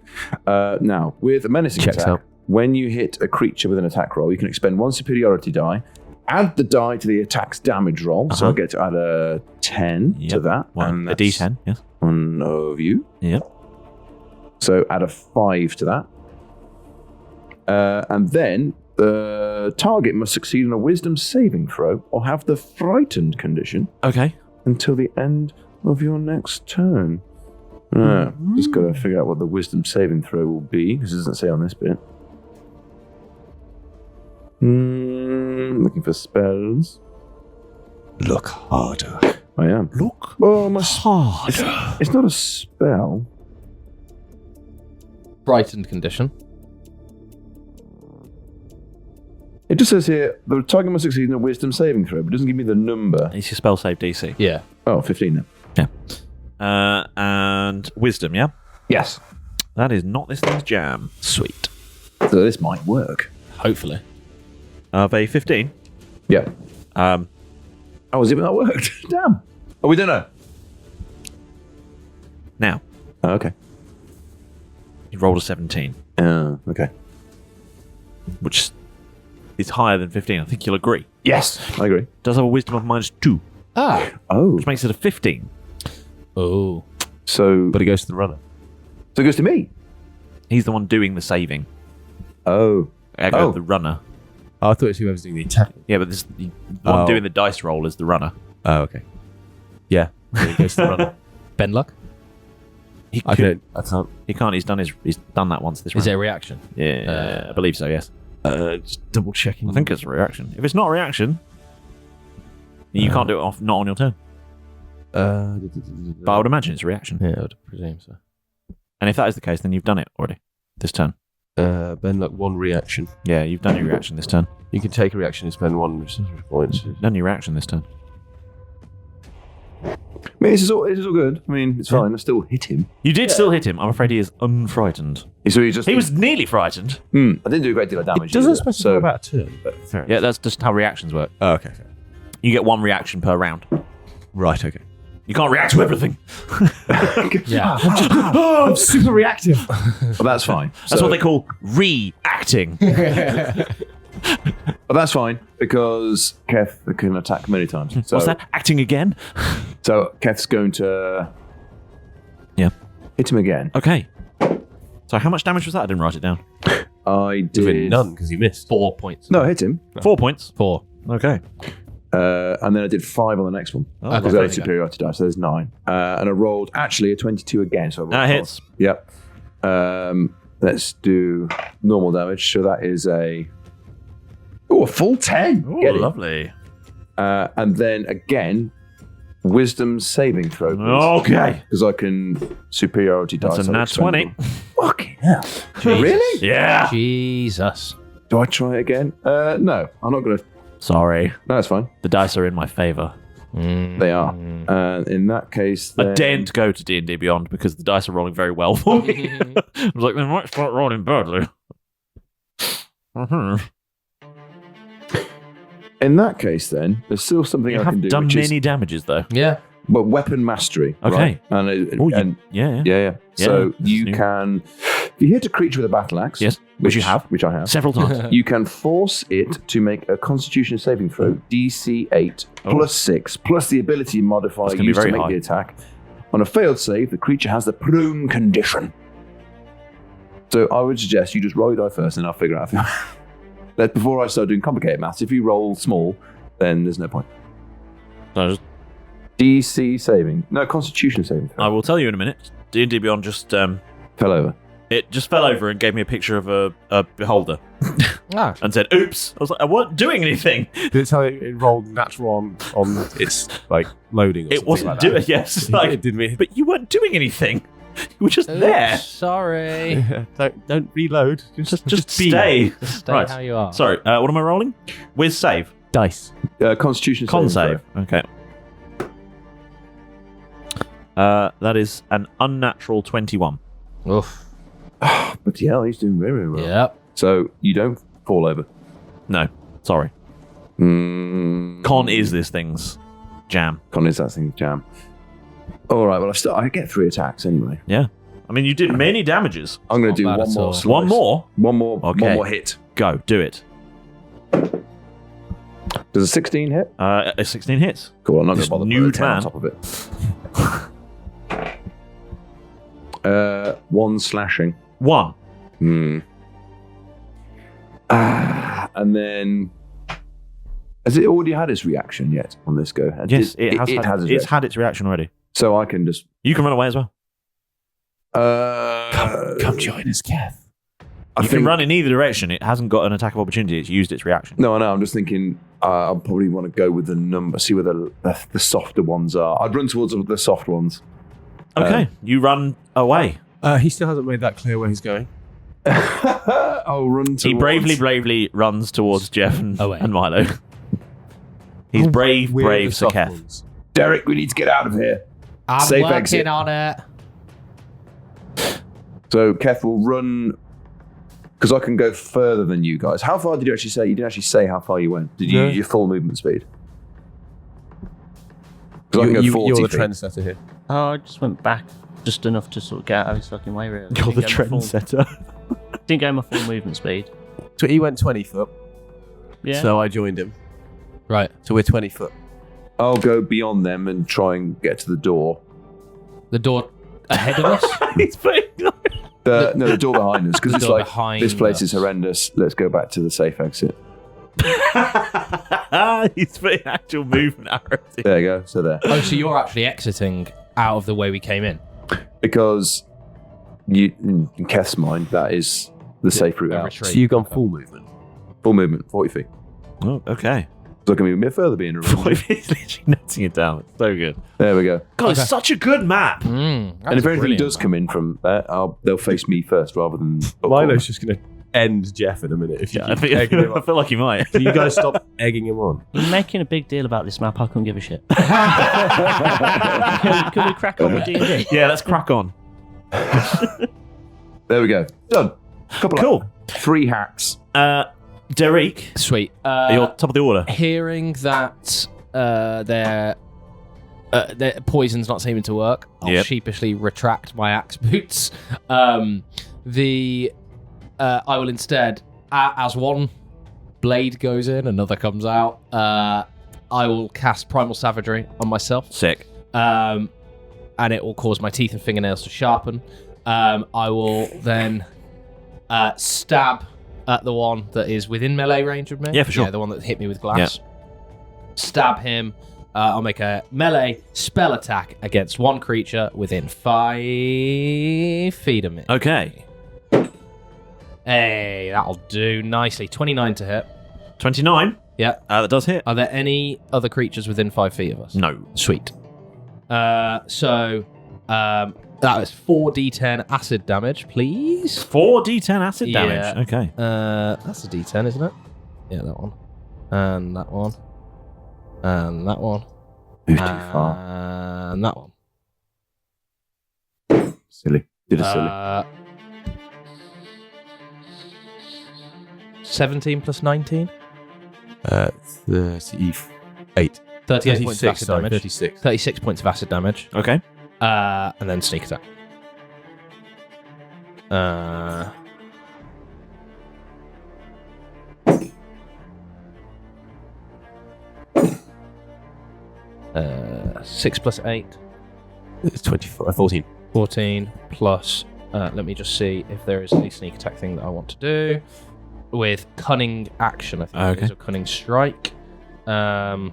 Now, with a menacing Checks attack, out. when you hit a creature with an attack roll, you can expend 1 superiority die, add the die to the attack's damage roll, so I get to add a 10 to Yep. that. One, and a that's D10. Yes. one of you. Yep. So add a 5 to that. And then the target must succeed on a wisdom saving throw or have the frightened condition Okay. until the end of your next turn. Just got to figure out what the wisdom saving throw will be, because it doesn't say on this bit. Looking for spells. Look harder. I am. Look Oh, my hard. it's not a spell. Brightened condition. It just says here, the target must succeed in a wisdom saving throw, but it doesn't give me the number. It's your spell save DC. Yeah. Oh, 15 then. And wisdom, yeah? Yes. That is not this thing's jam. Sweet. So this might work. Hopefully. Of a 15. Yeah. Um, Oh, has it not worked? Damn. Oh, we don't know. now, Oh, okay. you rolled a 17, Okay. which is higher than 15. I think you'll agree. Yes, I agree. Does have a wisdom of -2, Ah. Oh. which makes it a 15. Oh. So, But it goes to the runner. so it goes to me. He's the one doing the saving. Oh. Ergo, Oh. the runner. Oh, I thought it was whoever's doing the attack. Yeah, but the one Oh. doing the dice roll is the runner. Oh, okay. Yeah, then it goes to the runner. Ben luck? He I could- can't. He can't. He's done that once this Is it round. a reaction? Yeah, I believe so. Yes, Just double checking. I think it's a reaction. If it's not a reaction, you can't do it off. Not on your turn. But I would imagine it's a reaction. Yeah, I would presume so. And if that is the case, then you've done it already this turn. Ben, look, 1 reaction. Yeah, you've done your reaction this turn. You can take a reaction and spend 1 resource points. You've done your reaction this turn. I mean, this is all good. I mean, it's fine. I still hit him. You did still hit him. I'm afraid he is unfrightened. So he just. He was nearly frightened. I didn't do a great deal of damage. Doesn't either, specify so about a turn, but fair enough. Yeah, that's just how reactions work. Oh, okay. You get 1 reaction per round. Right, okay. You can't react to everything. Yeah. I'm super reactive. Well, that's fine. That's what they call reacting. But that's fine because Keth can attack many times. So, What's that? Acting again? So Keth's going to Yeah. hit him again. Okay. So how much damage was that? I didn't write it down. I did None, because he missed. 4 points. No, I hit him. 4 points. 4. Okay. And then I did 5 on the next one. Oh, Because okay. I had superiority die, so there's 9. And I rolled actually a 22 again. So I rolled That hits. Yep. Let's do normal damage. So that is a full 10. Oh, Get it. lovely. And then again, wisdom saving throw. Okay. Because I can superiority die. That's a so nat expendable. 20. Fucking hell. Really? Yeah. Jesus. Do I try it again? No, I'm not going to. Sorry. No, it's fine. The dice are in my favour. They are. In that case, I then, daren't go to D&D Beyond because the dice are rolling very well for me. I was like, they might start rolling badly. in that case, then there's still something You I can have do. done which many damages, though. Yeah. but weapon mastery. Okay. Right? And Yeah. yeah. So that's you new. can, if you hit a creature with a battle axe, Yes, which you have. which I have. Several times. You can force it to make a Constitution saving throw, DC 8 plus 6, plus the ability modifier That's gonna be used to very make high. the attack. On a failed save, the creature has the prone condition. So I would suggest you just roll your die first, and I'll figure out. before I start doing complicated maths, if you roll small, then there's no point. So just- DC saving. No, Constitution saving. I will tell you in a minute. D&D Beyond just Fell over. it just fell over and gave me a picture of a beholder Ah. and said, "Oops." I was like, I wasn't doing anything. Did it tell you it rolled natural on its like loading? Or It something wasn't like doing. that? Yes, like, It didn't mean. but you weren't doing anything. You were just there. Sorry. Don't reload. Just be. stay. Stay Right. how you are. Sorry. What am I rolling? With save. Dice. Constitution Con saving. save. Okay. That is an unnatural 21. Oof. But yeah, he's doing very, very well. Yep. So you don't fall over. No, sorry. Con is this thing's jam. Con is that thing's jam. All right, well, I get 3 attacks anyway. Yeah. I mean, you did many damages. I'm going to do Not bad one at more. all. Slice. One more. One more hit. Go. Do it. Does a 16 hit? A 16 hits. Cool, I'm not going This to bother nude putting a 10 man. on top of it. 1 slashing. 1. And then... Has it already had its reaction yet on this go? Yes, it has. It has its It's reaction. had its reaction already. So I can just... You can run away as well. Come join us, Keth. You can run in either direction. It hasn't got an attack of opportunity. It's used its reaction. No, I know. I'm just thinking I'll probably want to go with the number, see where the softer ones are. I'd run towards the soft ones. Okay, you run away. He still hasn't made that clear where he's going. I'll run towards... He bravely runs towards Jeff and Milo. He's brave We're the Sir soft Keth. ones. Derek, we need to get out of here. I'm Safe working exit. on it. So Keth will run... Because I can go further than you guys. How far did you actually say? You didn't actually say how far you went. Did you No. use your full movement speed? Because I can go 40 You're the feet. trendsetter here. Oh, I just went back just enough to sort of get out of his fucking way, really. You're the Didn't go my full- trendsetter. Didn't go my full movement speed. So he went 20 foot. Yeah. So I joined him. Right. So we're 20 foot. I'll go beyond them and try and get to the door. The door ahead of us? He's putting... The door behind us. Because The it's door like, behind this place us. is horrendous. Let's go back to the safe exit. He's putting actual movement arrows in. There you go. So there. Oh, so you're actually exiting out of the way we came in? Because in Keth's mind, that is the safe route A out. retreat. So you've gone full movement. Full movement, 40 feet. Oh, okay. So I can move a bit further being a room. He's literally noting it down. It's so good. There we go. God, it's such a good map. And if anything does come in from that, they'll face me first rather than... Milo's just going to end Jeff in a minute. If you I, keep egging him I on. feel like he might. Can you guys stop egging him on? You're making a big deal about this map. I couldn't give a shit. Can we crack on with D&D? Yeah, let's crack on. There we go. Done. Cool. 3 hacks. Derek, Sweet. you're top of the order. Hearing that their poison's not seeming to work, I'll Yep. sheepishly retract my axe boots. I will instead, as one blade goes in, another comes out. I will cast Primal Savagery on myself, Sick. and it will cause my teeth and fingernails to sharpen. I will then stab at the one that is within melee range of me. Yeah, for sure. Yeah, the one that hit me with glass. Stab him. I'll make a melee spell attack against one creature within 5 feet of me. Okay. Hey, that'll do nicely. 29 to hit. 29. Yeah. That does hit. Are there any other creatures within 5 feet of us? No. Sweet. That is 4d10 acid damage, please. 4d10 acid damage. Yeah. Okay. That's a d10, isn't it? Yeah, that one. And that one. And that one. Moved too far. And that one. Silly. Did a silly. 17 plus 19? 38. 38 points of acid sorry, damage. 36. 36 points of acid damage. Okay. And then sneak attack. 6 plus 8. It's 24, 14. 14 plus... let me just see if there is a sneak attack thing that I want to do. with cunning action. I think Okay. it is a cunning strike. Cunning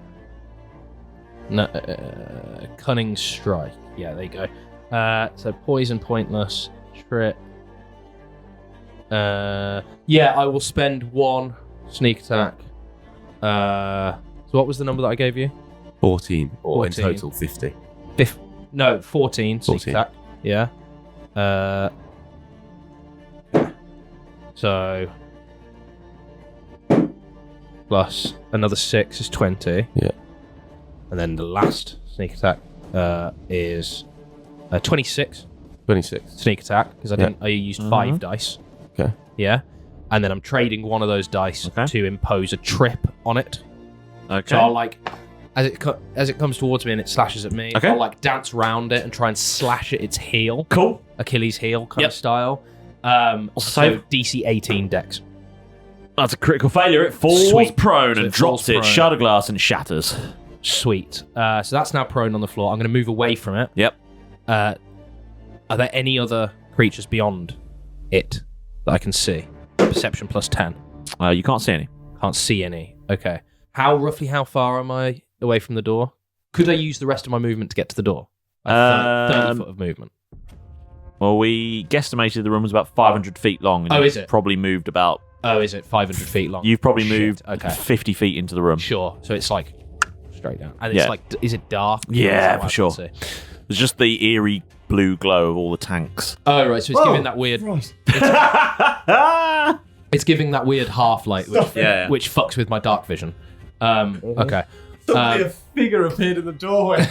strike. Yeah, there you go. So poison, pointless, trip. Yeah, I will spend 1 sneak attack. So what was the number that I gave you? 14, or 14. in total 50. 14 sneak 14. attack. Yeah. So plus another 6 is 20. Yeah. And then the last sneak attack is 26 26. sneak attack because I used 5 dice. Okay. Yeah. And then I'm trading one of those dice to impose a trip on it. Okay. So I'll like, as it comes towards me and it slashes at me, Okay. I'll like dance around it and try and slash at its heel. Cool. Achilles heel kind Yep. of style. What's the So save? DC 18 dex. That's a critical failure. It falls Sweet. prone So and it drops falls it, prone. shatter glass, and shatters. Sweet. So that's now prone on the floor. I'm going to move away from it. Yep. Are there any other creatures beyond it that I can see? Perception plus 10. You can't see any. Can't see any. Okay. How far am I away from the door? Could I use the rest of my movement to get to the door? 30 foot of movement. Well, we guesstimated the room was about 500 feet long. And Oh, you've is it? Probably moved about. Oh, is it 500 feet long? You've probably Shit, moved okay. 50 feet into the room. Sure. So it's like straight down. And it's Yeah. like, is it dark? Yeah, Or is that what for I sure. can see? It's just the eerie blue glow of all the tanks. Oh, right. So it's giving that weird. It's giving that weird half light, which fucks with my dark vision. Okay. A figure appeared in the doorway.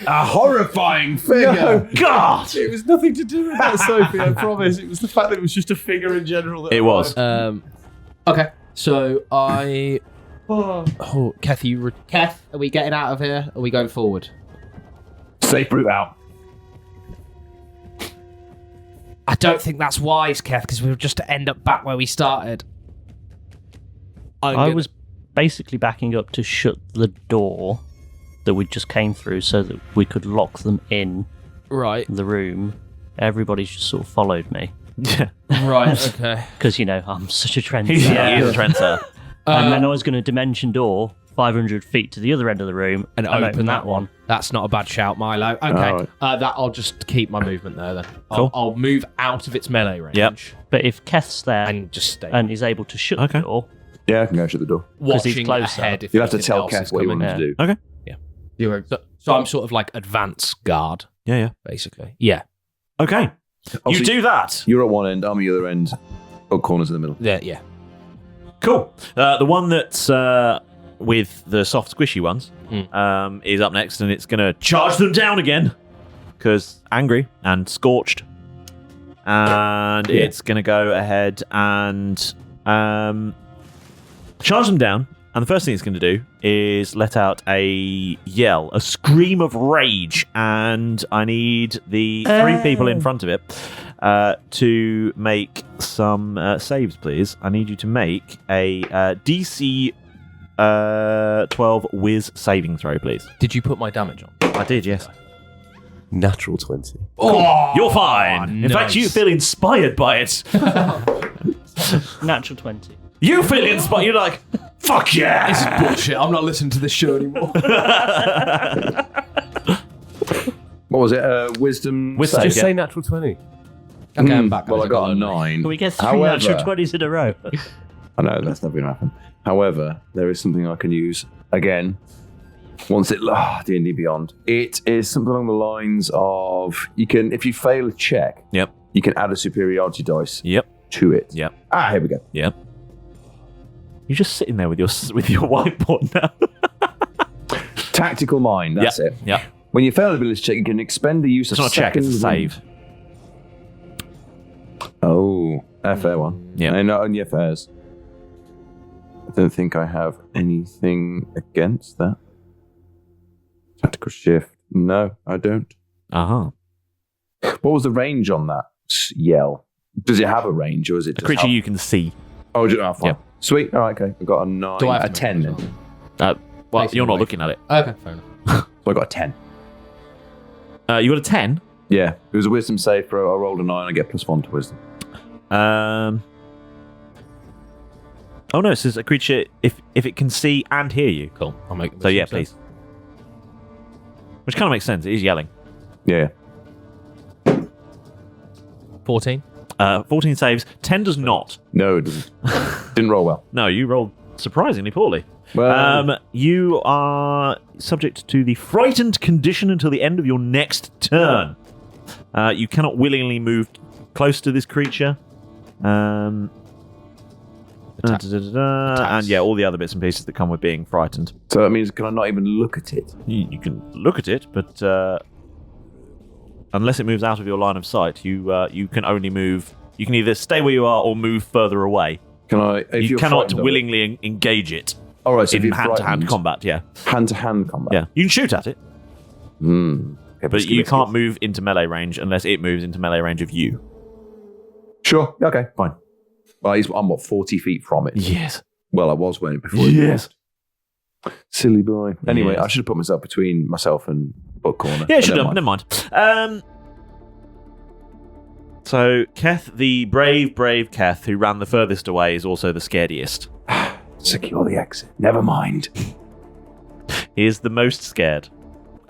A horrifying figure. God! It was nothing to do with that, Sophie, I promise. It was the fact that it was just a figure in general. That It was. Okay. So I. Oh, Keth, Keth, are we getting out of here? Are we going forward? Safe route out. I don't think that's wise, Keth, because we'll just end up back where we started. I was basically backing up to shut the door that we just came through so that we could lock them in right. the room. Everybody's just sort of followed me Yeah. Right. Okay. because, you know, I'm such a trendsetter. He's a trendsetter. And then I was going to dimension door 500 feet to the other end of the room And open that one. That's not a bad shout, Milo. Okay. Alright. That I'll just keep my movement there then. Cool. I'll move out of its melee range. Yep. But if Keth's there And just stay. and is able to shut Okay. the door, Yeah, I can go shut the door. he's watching closer. ahead. If You'll have to anything tell else Keth is what you coming. want him to do. Okay. So I'm sort of like advanced guard, Yeah. basically. Yeah. Okay. You Obviously, do that. You're at one end, I'm at the other end. Oh, corners in the middle. Yeah. Cool. The one that's with the soft, squishy ones is up next, and it's going to charge them down again because angry and scorched. And it's going to go ahead and charge them down. And the first thing it's going to do is let out a yell, a scream of rage. And I need the 3 people in front of it to make some saves, please. I need you to make a DC 12 whiz saving throw, please. Did you put my damage on? I did, yes. Natural 20. Oh, You're fine. In fact, you feel inspired by it. natural 20. You feel inspired. You're like, fuck yeah. This is bullshit. I'm not listening to this show anymore. What was it? Wisdom Wisdom. save? Just say natural 20. Okay, I'm back. Well, guys. I got a it. 9. Can we get 3 However, natural 20s in a row? I know, that's never going to happen. However, there is something I can use again. Once it... D&D Beyond. It is something along the lines of... You can, if you fail a check, Yep. you can add a superiority dice Yep. to it. Yep. Here we go. Yep. You're just sitting there with your whiteboard now. Tactical mind, that's it. Yep. When you fail an ability check, you can expend the use It's of not a check, it's a save. Oh, a fair one. Yeah. And not only fairs. I don't think I have anything against that. Tactical shift. No, I don't. Uh-huh. What was the range on that yell? Does it have a range, or is it A just creature you can see. fine. Yeah. Sweet. All right, okay. I got a 9. Do I have a to 10 make then. it? Well, Facing you're not away. looking at it. Okay, fair enough. So I got a 10. You got a 10? Yeah. It was a wisdom save throw. I rolled a 9. I get +1 to wisdom. Oh no, this is a creature if it can see and hear you. Cool. I'll make. So yeah, please. Which kind of makes sense. It is yelling. Yeah. 14. 14 saves. 10 does not. No, it doesn't. Didn't roll well. No, you rolled surprisingly poorly. Well, You are subject to the frightened condition until the end of your next turn. You cannot willingly move close to this creature. And yeah, all the other bits and pieces that come with being frightened. so that means can I not even look at it? You can look at it, but unless it moves out of your line of sight, you can only move. You can either stay where you are or move further away. Can I? If You you're cannot frightened of it- willingly engage it All right, so if in you're hand-to-hand frightened, combat. Yeah, hand-to-hand combat. yeah. You can shoot at it, Okay, but you can't move into melee range unless it moves into melee range of you. Sure. Okay. Fine. Well, I'm what 40 feet from it. Yes. Well, I was when before. Yes. Silly boy. Anyway, Yes. I should have put myself between myself and book corner. Yeah, but should have. never Never mind. So Keth, the brave Keth, who ran the furthest away, is also the scarediest. Secure the exit. Never mind. He is the most scared.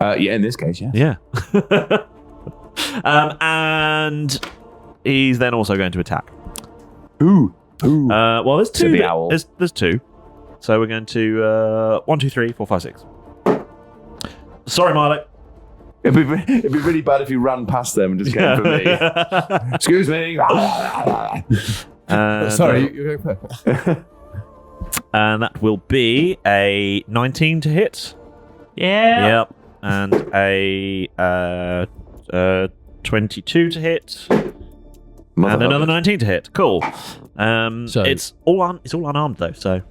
Yeah, in this case, yeah. Yeah. And he's then also going to attack. Ooh. Well, there's two. the owl. There's two. So we're going to 1, 2, 3, 4, 5, 6. Sorry, Milo. It'd be really bad if you ran past them and just came for me. Excuse me. Sorry, you're going first. And that will be a 19 to hit. Yeah. Yep. And a 22 to hit. And another 19 to hit. Cool. So- it's all unarmed though. So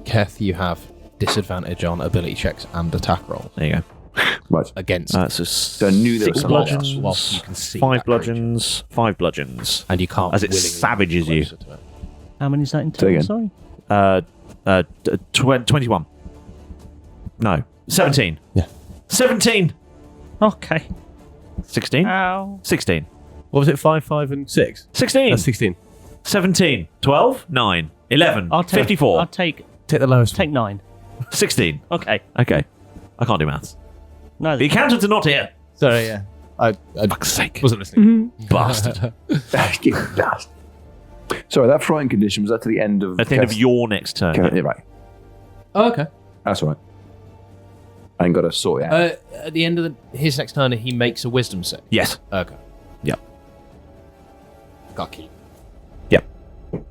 Keth, you have disadvantage on ability checks and attack rolls there you go. Right. against, So I knew there was 6 some bludgeons, whilst you can see 5 that creature. bludgeons, 5 bludgeons. and you can't. As it willingly savages move you. closer to it. How many is that in Say total? again. Sorry. 21. No, 17. Yeah. 17. Okay. 16. Ow. 16. What was it? 5, 5, and 6. 16. That's 16. 17. 12. 9. 11. I'll take 54. I'll take Take the lowest. 9. 16. Okay. Okay. I can't do maths. No. The accountants are not here. Sorry, yeah. I Fuck's sake. wasn't listening. Bastard. Sorry, that frightened condition, was that to the end of... At the end of your next turn. Okay, yeah. yeah, right. Oh, okay. That's all right. I ain't got to sort it out. At the end of his next turn, he makes a wisdom save. Yes. Okay. Yep. Got keep. Yep.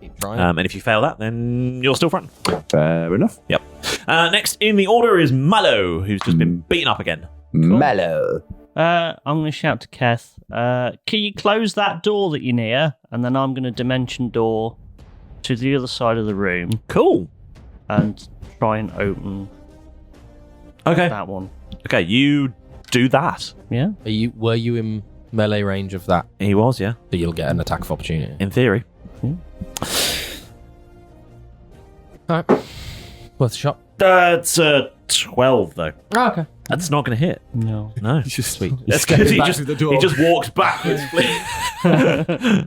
Keep trying. And if you fail that, then you're still frightened. Fair enough. Yep. Next in the order is Milo, who's just been beaten up again. Mellow. I'm going to shout to Keth. Can you close that door that you're near? And then I'm going to dimension door to the other side of the room Cool. and try and open Okay. that one. Okay, you do that. Yeah. Were you in melee range of that? He was, yeah. So you'll get an attack of opportunity. In theory. Alright. Worth a shot. That's 12, though. Oh, okay. That's not going to hit. No. No. Just Sweet. That's Stepping because he back just, to the door. he just walks backwards.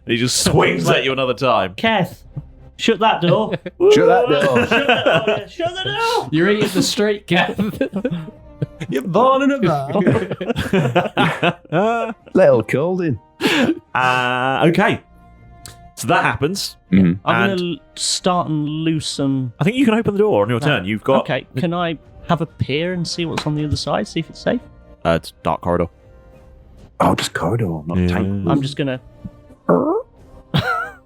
He just swings at you another time. Keth, shut that door. Shut that door. Shut that door. Shut the door. You're eating the street, Keth. You're born in a van. Little cold in. Okay. So that happens. Mhm. I'm And- going to start and loosen. I think you can open the door on your turn. You've got... Okay, can I have a peer and see what's on the other side? See if it's safe? it's a dark corridor. Oh, just corridor, not Yeah. tank. I'm just going to.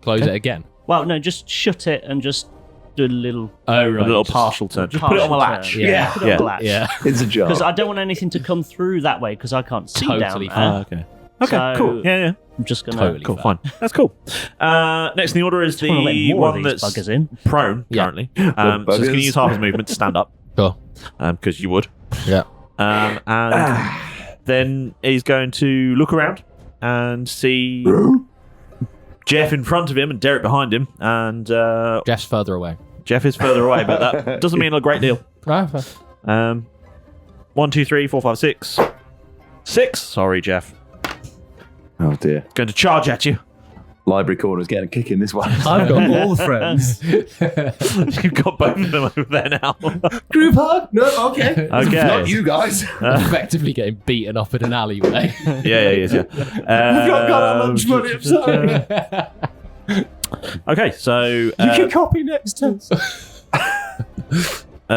Close it again. Well, no, just shut it and just do a little. Oh, A little partial turn. Just put it on the partial latch. turn. Yeah. Put it on the latch. Yeah. It's a job. Because I don't want anything to come through that way because I can't see down Totally there. fine. Okay. Okay, So- cool. Yeah. I'm just going Totally. Cool, fair. fine. That's cool. Next in the order is I want to let the more of one these that's buggers in. prone Yeah. currently. So it's going to buggers. use half his movement to stand up. Cool. Because you would. Yeah. And then he's going to look around and see Jeff in front of him and Derek behind him. And Jeff's further away. Jeff is further away, but that doesn't mean a great deal. Right. 1, 2, 3, 4, 5, 6. 6. Sorry, Jeff. Oh dear. Going to charge at you. Library corner's getting a kick in this one. I've got all the friends. You've got both of them over there now. Group hug? No, okay. Okay. Not you guys. Effectively getting beaten up in an alleyway. Yeah. We've not got our lunch money, I'm sorry. Okay, so You can copy next test.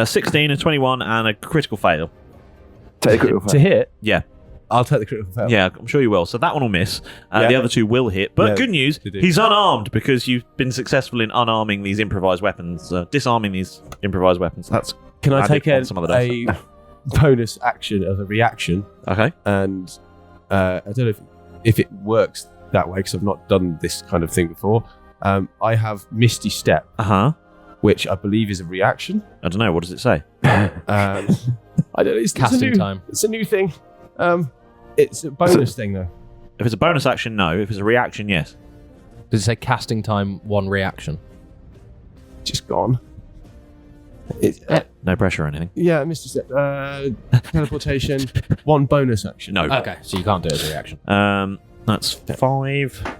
16, a 21, and a critical fail. Take a critical To hit, Yeah, I'll take the critical fail. yeah, I'm sure you will. So that one will miss. Yeah. The other two will hit. But Yeah, good news, they do. he's unarmed because you've been successful in unarming these improvised weapons, disarming these improvised weapons. That's Can I take on some other dice. a bonus action as a reaction? Okay. And I don't know if it works that way because I've not done this kind of thing before. I have Misty Step, Uh-huh. which I believe is a reaction. I don't know. What does it say? I don't know. It's Casting a new, time. It's a new thing. It's a bonus thing though. If it's a bonus action, no. If it's a reaction, yes. Does it say casting time, 1 reaction? Just gone. No pressure or anything. Yeah, Misty Step. Teleportation. 1 bonus action. No. Okay, so you can't do it as a reaction. That's 5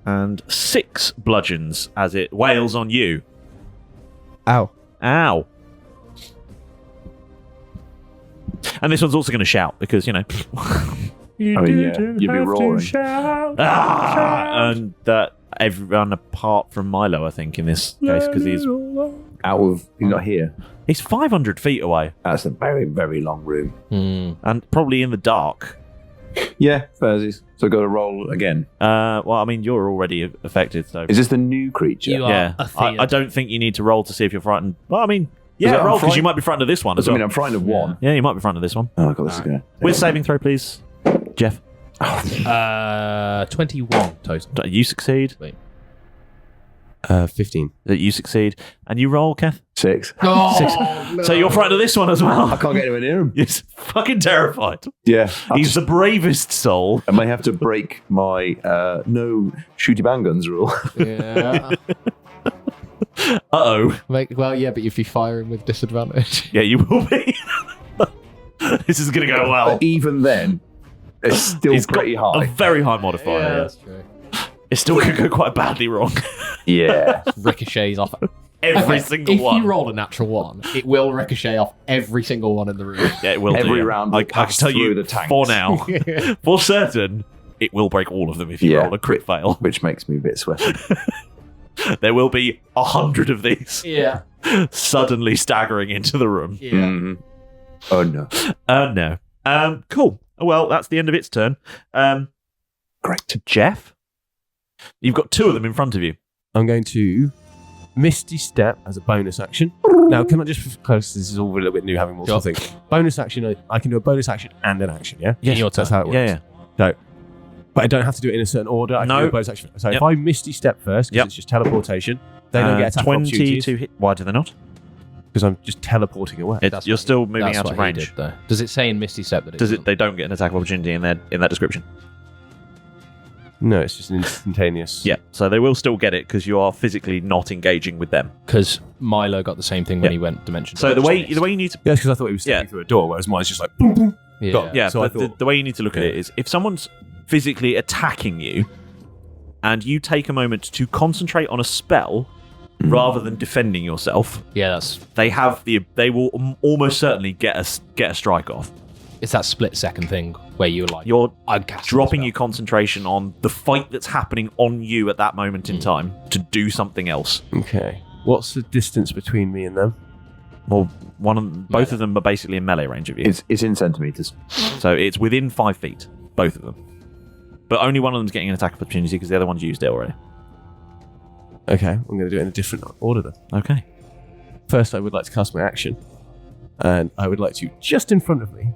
and 6 bludgeons as it wails on you. Ow. Ow. And this one's also going to shout because, you know. I mean, yeah, you'd be roaring. And that everyone apart from Milo, I think, in this case, because he's Not here. 500 feet away That's a very, very long room. and probably in the dark. Yeah, Furzies. So go to roll again. Well, I mean, you're already affected, so Is this the new creature? You are yeah. afeared. I don't think you need to roll to see if you're frightened. Well, I mean, yeah, I'm roll because frightened- you might be frightened of this one as I well. mean, I'm frightened of one. Yeah, you might be frightened of this one. Oh, God, this is going to... With saving throw, please, Jeff. 21 total. You succeed. 15. You succeed, and you roll, Keth. 6. So you're frightened of this one as well. I can't get anywhere near him. You're fucking terrified. Yeah. He's the bravest soul. I may have to break my no shooty bang guns rule. Yeah. Uh-oh. Well, yeah, but if you fire him with disadvantage. Yeah, you will be. This is going to go well. But even then, it's still He's got pretty high. a very high modifier. Yeah. That's true. It still could go quite badly wrong. Yeah. Ricochets off Every single one. If you roll a natural 1, it will ricochet off every single one in the room. Yeah, it will Every do. round I will can pass tell you through the tanks. for now, for certain, it will break all of them if you Yeah. roll a crit fail. Which makes me a bit sweaty. There will be 100 of these Yeah. suddenly staggering into the room. Yeah. Mhm. Oh, no. No. Cool. Well, that's the end of its turn. Great. Jeff, you've got 2 of them in front of you. I'm going to Misty Step as a bonus action. Now, can I just, because this is all a little bit new, having multiple things. Bonus action, I can do a bonus action and an action, yeah? Yeah, your turn. That's how it works. Yeah. So, but I don't have to do it in a certain order. I can No. do a bonus action. So Yep. if I Misty Step first, because Yep. it's just teleportation, they don't get attack 20 opportunities to hit. Why do they not? because I'm just teleporting away. You're still moving That's out what of he range. did, though. Does it say in Misty Step that it Does it? doesn't? They don't get an attack of opportunity in that description. No, it's just an instantaneous. Yeah, so they will still get it because you are physically not engaging with them. Because Milo got the same thing when Yeah. he went Dimension. So the way you need to Yeah, because I thought he was stepping Yeah. through a door, whereas mine's just like boom, boom. Yeah. Got- yeah, So I but thought- the way you need to look at it is if someone's physically attacking you, and you take a moment to concentrate on a spell rather than defending yourself, Yeah, that's they will almost certainly get a strike off. it's that split second thing where you're like You're I'm casting dropping a your concentration on the fight that's happening on you at that moment in time to do something else. Okay. What's the distance between me and them? Well, both of them are basically in melee range of you, It's in centimeters. so it's within 5 feet, both of them. But only one of them's getting an attack opportunity because the other one's used it already. Okay, I'm going to do it in a different order then. Okay. First, I would like to cast my action, and I would like to, just in front of me,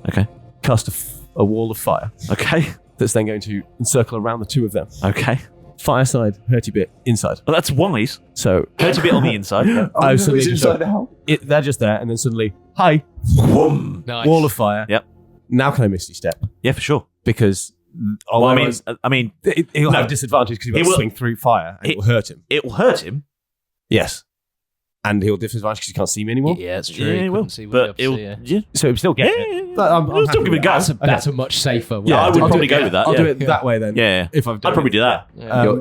Okay. cast a wall of fire Okay. that's then going to encircle around the two of them. Okay. Fire side, hurty bit, inside. Well, that's wise. So Hurts a bit on the inside. I suddenly it's just inside out. they're just there, and then suddenly, hi, Whoom. Nice. wall of fire. Yep. Now can I Misty Step? Yeah, for sure. Because Well, I although mean, he'll no. have disadvantage because he It will will- swing through fire and it will hurt him. it will hurt him, Yes. And he'll disadvantage because he can't see me anymore. Yeah, it's true. Yeah, He he will. couldn't see But way up he'll, to see, yeah. So he'll still get Yeah, it. yeah, But I'm He'll still happy give it a with go. that. That's a much safer way. I would I'll probably do it, go with that. I'll yeah. do it that way then. Yeah, If I've done I'd probably it. do that.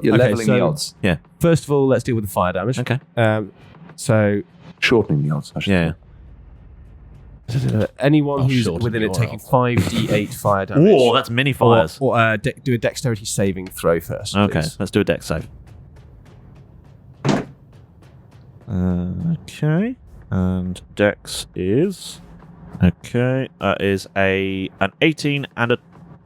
You're leveling the odds. Yeah. First of all, let's deal with the fire damage. Okay. So Shortening the odds, I should Yeah. anyone I'll who's shorten within it your taking odds. 5d8 fire damage. Whoa, that's mini fires. Or do a dexterity saving throw first. Okay, please. let's do a dex save. Okay, and dex is is an 18 and a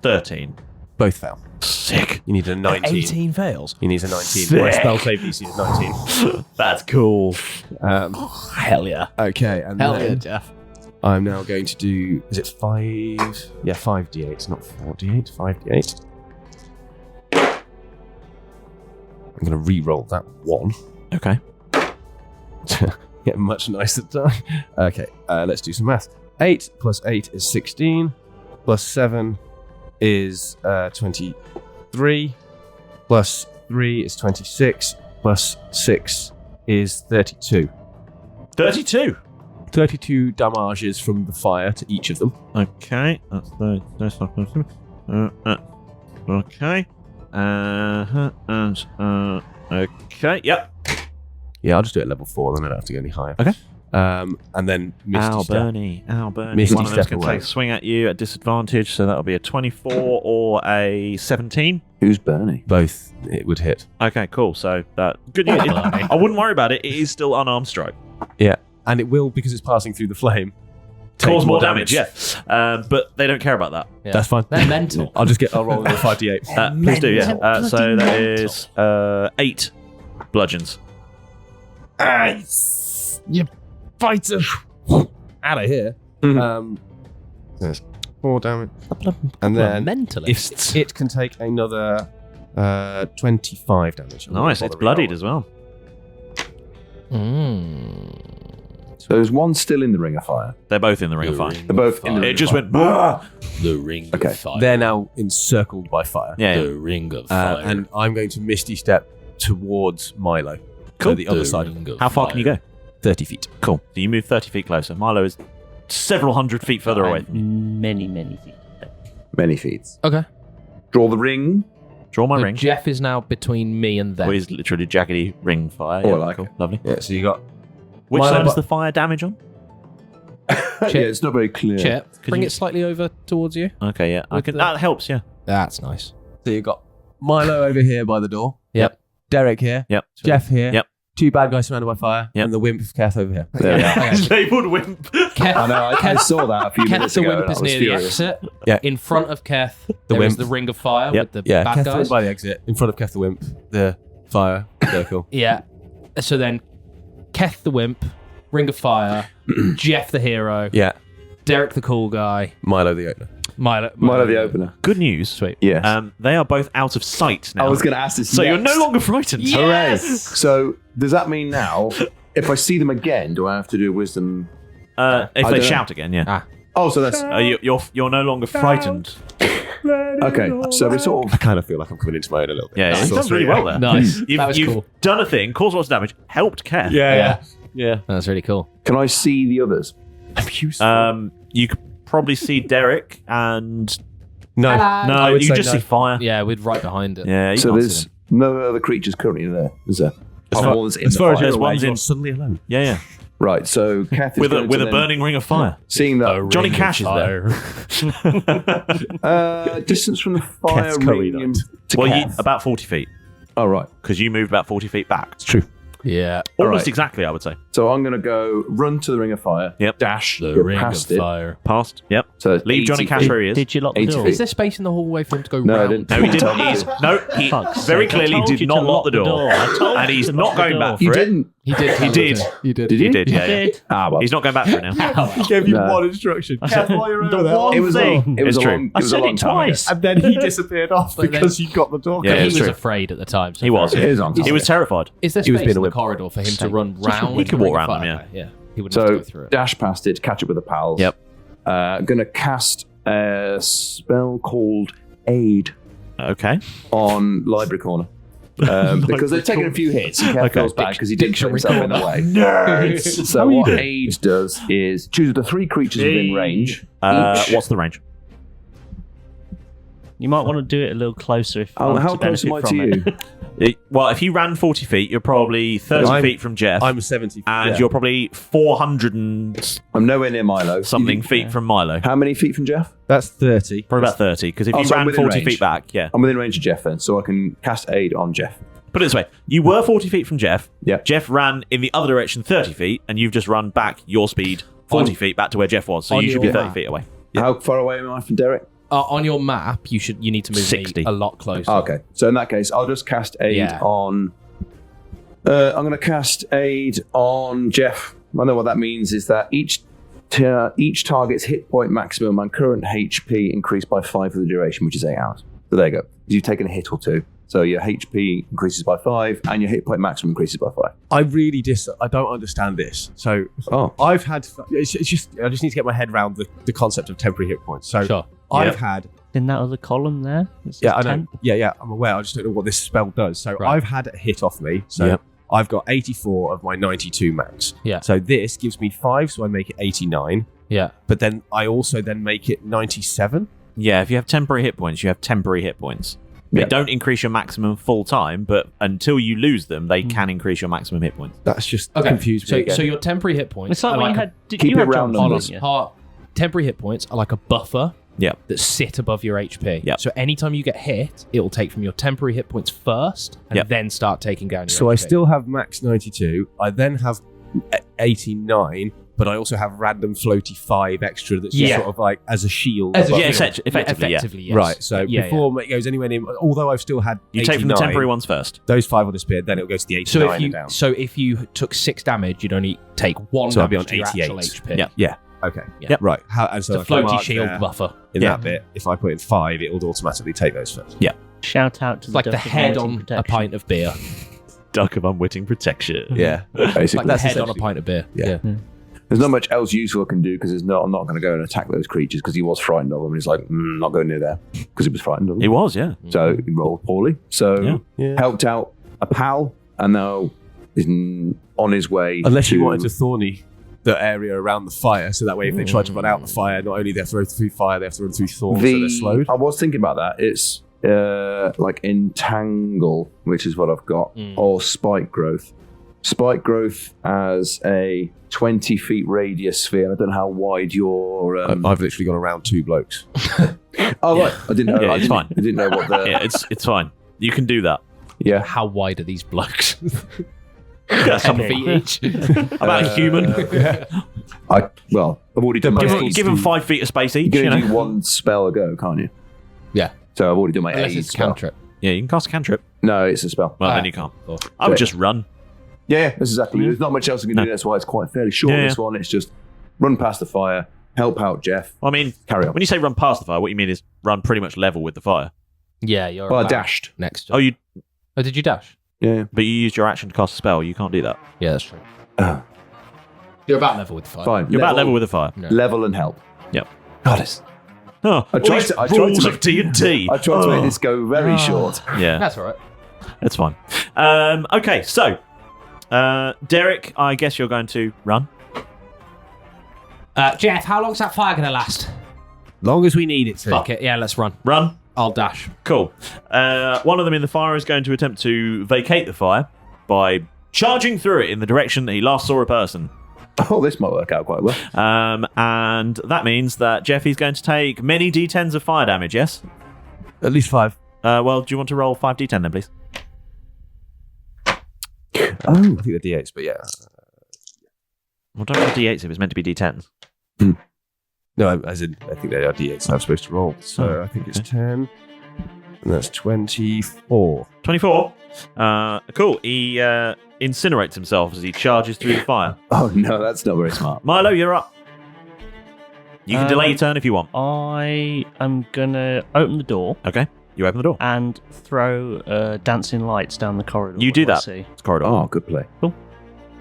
13. Both fail. Sick. You need a 19. 18 fails. He needs a 19. Sick. My spell save DC is 19. That's cool. Hell yeah. Okay, and Hell yeah, then Jeff. I'm now going to do. Is it 5? Yeah, 5d8, not 4d8. 5d8. I'm going to re-roll that one. Okay. Get much nicer die. Okay, let's do some math. 8 plus 8 is 16. Plus 7 is 23. Plus 3 is 26. Plus 6 is 32. 32. 32 damages from the fire to each of them. Okay, that's the okay. Okay, yep. Yeah, I'll just do it at level 4, then I don't have to go any higher. Okay. And then Misty Step. Bernie. Misty One of them's Step going to away. take a swing at you at disadvantage, so that'll be a 24 or a 17. Who's Bernie? Both it would hit. Okay, cool. So that good news. I wouldn't worry about it. It is still unarmed strike. Yeah. And it will, because it's passing through the flame, take Cause more damage. Yeah. But they don't care about that. Yeah. That's fine. They're mental. I'll roll another 5d8. Please do. Yeah. So that is 8 bludgeons. You fighter. Out of here. There's 4 damage. And then Mentally. it can take another 25 damage. Nice. It's bloodied as well. So there's one still in the ring of fire. They're both in the ring of fire. They're both in the ring It just of went. "Bah!" The ring Okay. of fire. They're now encircled by fire. Yeah. The ring of fire. And I'm going to Misty Step towards Milo. Cool. The other side of ring of How far can you go? 30 feet. Cool. So you move 30 feet closer. Milo is several hundred feet further away from you. Many feet. many feet. Okay. Draw the ring. Draw my So ring. Jeff is now between me and them. Or is literally jaggedy ring fire. Oh, Yeah, I like cool. it. Lovely. Yeah, so you got Which Milo, side is but- the fire damage on? Yeah, it's not very clear. Chip, bring you- it slightly over towards you. Okay, yeah. I With can. the- That helps, yeah. That's nice. So you've got Milo over here by the door. Yep. Derek here. Yep. Jeff here. Yep. 2 bad guys surrounded by fire. Yep. And the wimp of Keth over here. There we are. Labeled wimp. Keth, I know. I saw that a few Keth minutes the ago. wimp and I is was near the furious. exit. Yeah. In front of Keth, there is wimp. the ring of fire Yep. with the Yeah, bad Keth guys. by the exit. In front of Keth the wimp. The fire circle. Yeah. So then, Keth the wimp, ring of fire, Jeff the hero, Yeah. Derek the cool guy, Milo the opener. Milo the opener. Good news. Sweet. Yes. They are both out of sight now. I was going to ask this. So you're next. no longer frightened. Hooray. So does that mean now, if I see them again, do I have to do a wisdom? If I they don't know. shout again, yeah. Oh, so that's You're no longer frightened. okay. So we sort I of. kind of feel like I'm coming into my own a little bit. Yeah, you've done really well there. Nice. You've, That was you've cool. done a thing, caused lots of damage, helped Keth. Yeah. That's really cool. Can I see the others? You could probably see Derek and No. no, would you say just no. see fire. Yeah, we're right behind it. Yeah, you So can't see there's them. no other creatures currently there, is there? As far, All that's in as the far as fire. you're There's aware, ones you're in- suddenly alone. Yeah. Right. So Keth is With a going with to a then- burning ring of fire. Seeing that Johnny Cash is there. distance from the fire Keth's curried ring to Well, Keth. about 40 feet Oh, right. because you moved about 40 feet back. It's true. Yeah. Almost right. exactly, I would say. So I'm going to go run to the ring of fire. Yep. Dash. The go ring past of it. fire. Past. Yep. So it's Leave 80 Johnny Cash feet. where he is. Did you lock the 80 door? feet. Is there space in the hallway for him to go No, I round? didn't. No, he didn't. He Fuck's very sake, I clearly told did you not to lock the door. I told And you he's to not lock the going door. back for You it. didn't. He did. He did. You did. Did He you? did, yeah. Did. Ah, well. He's not going back for it now. He gave you No. one instruction. I said, while you're the over there. one It was thing. It was It's a true. long. I It was a said long it time ago. twice. And then he disappeared off But because you got the door. Yeah, he it's was true. afraid at the time. So He was. It is on time. He was terrified. Is there He was space being in a the whip. corridor for him to run round? He could the walk ring of around them, fire? Yeah. He wouldn't have to So go through it. dash past it, catch up with the pals. Yep. Going to cast a spell called Aid Okay. on Library Corner. because they've taken a few hits. And Keth feels bad because he didn't put himself in the way. Nerds. So what Age does is choose the 3 creatures within range. What's the range? You might want to do it a little closer if Oh, how close am I to you? Well, if you ran 40 feet, you're probably 30 feet from Jeff. I'm 70 feet. and you're probably 400 and I'm nowhere near Milo. something feet from Milo. How many feet from Jeff? That's 30. Probably about 30, because if Oh, you so I'm ran within 40 range. feet back, yeah. I'm within range of Jeff then, so I can cast Aid on Jeff. Put it this way. You were 40 feet from Jeff. Yeah. Jeff ran in the other direction 30 feet, and you've just run back your speed 40 feet back to where Jeff was, so On you should be your 30 map. feet away. How far away am I from Derek? On your map, you need to move 60. me a lot closer. Oh, okay, so in that case, I'll just cast Aid on... I'm going to cast Aid on Jeff. I know what that means is that each target's hit point maximum and current HP increased by 5 for the duration, which is 8 hours. So there you go. You've taken a hit or 2. So your HP increases by 5 and your hit point maximum increases by 5. I don't understand this. So I've had, it's just, I just need to get my head around the concept of temporary hit points. So Sure. I've had, in that other column there. It says yeah, I know. 10. Yeah, I'm aware. I just don't know what this spell does. So Right. I've had a hit off me. So I've got 84 of my 92 max. Yeah. So this gives me 5, so I make it 89. Yeah. But then I also then make it 97. Yeah, if you have temporary hit points, you have temporary hit points. They Yeah. don't increase your maximum full time, but until you lose them, they can increase your maximum hit points. That's just Okay. confused me again. So your temporary hit points It's like are when like you had. keep you it had round John numbers. Connor, yeah? temporary hit points are like a buffer Yeah. that sit above your HP. Yep. So anytime you get hit, it will take from your temporary hit points first and Yep. then start taking down your So I HP. still have max 92. I then have 89, but I also have random floaty 5 extra that's just Yeah. sort of like as a shield. As a above Yeah, shield. effectively, yeah. yes. Right, so Yeah, before it goes anywhere near, although I've still had You 89, take from the temporary ones first. those 5 will disappear, then it'll go to the 89 So and if you took 6 damage, you'd only take 1 So I'd be damage on to your 88. actual HP. Yeah. down. Okay. Yeah. Right. And so The if I floaty mark shield there buffer. in Yeah. that bit, if I put in 5, it will automatically take those first. Shout out to It's like the Duck of head Unwitting on a Protection. pint of beer. Duck of unwitting protection. Yeah. It's Basically. like the head on a essentially- pint of beer. Yeah. There's not much else useful I can do because I'm not going to go and attack those creatures because he was frightened of them. And he's like, not going near there because he was frightened of them. It was, yeah. So he rolled poorly. So Yeah. helped out a pal and now is on his way. Unless you wanted to thorny the area around the fire, so that way if they try to run out the fire, not only they have to run through fire, they have to run through thorns, so they're slowed. I was thinking about that. It's like entangle, which is what I've got, or spike growth. Spike growth as a 20 feet radius sphere. I don't know how wide your. I've literally gone around 2 blokes. Oh right, I didn't know. Yeah, I it's didn't, fine. I didn't know what the. Yeah, it's fine. You can do that. Yeah. How wide are these blokes? That's Some feet each. about a human. I've already done my. Give them 5 feet of space each. You're You gonna know? do one spell a go, can't you? Yeah. So I've already done my Unless aid it's spell. cantrip. Yeah, you can cast a cantrip. No, it's a spell. Well, Ah. then you can't. Cool. I would But- just run. Yeah, that's exactly. There's not much else I can do. No. That's why it's quite fairly short. Yeah, This one, it's just run past the fire, help out Jeff, I mean, carry on. when you say run past the fire, what you mean is run pretty much level with the fire. Yeah, you're Well, I about dashed. next. Oh, you. Oh, did you dash? Yeah. But you used your action to cast a spell. You can't do that. Yeah, that's true. You're about level with the fire. Fine. You're about level with the fire. No. level and help. Yep. God, it's, Oh, I tried to- I tried to rules make- of D&D. I tried to make this go very short. Yeah, That's all right. that's fine. Okay, so Derek, I guess you're going to run. Jeff, how long's that fire going to last? Long as we need it to. Fuck it. Yeah, let's run. Run. I'll dash. Cool. One of them in the fire is going to attempt to vacate the fire by charging through it in the direction that he last saw a person. Oh, this might work out quite well. And that means that Jeff is going to take many d10s of fire damage, yes? At least 5. Well, do you want to roll 5d10 then, please? Oh, I think they're D8s, but yeah. Well, don't roll d8s if it's meant to be d10s. No, as in, I think they are D8s I'm supposed to roll. So Oh, I think it's 10. And that's 24. 24. Cool. He incinerates himself as he charges through the fire. Oh no, that's not very smart. Milo, you're up. You can delay your turn if you want. I am gonna open the door Okay. You open the door. and throw dancing lights down the corridor. You do What I that. see. It's corridor. Oh, good play.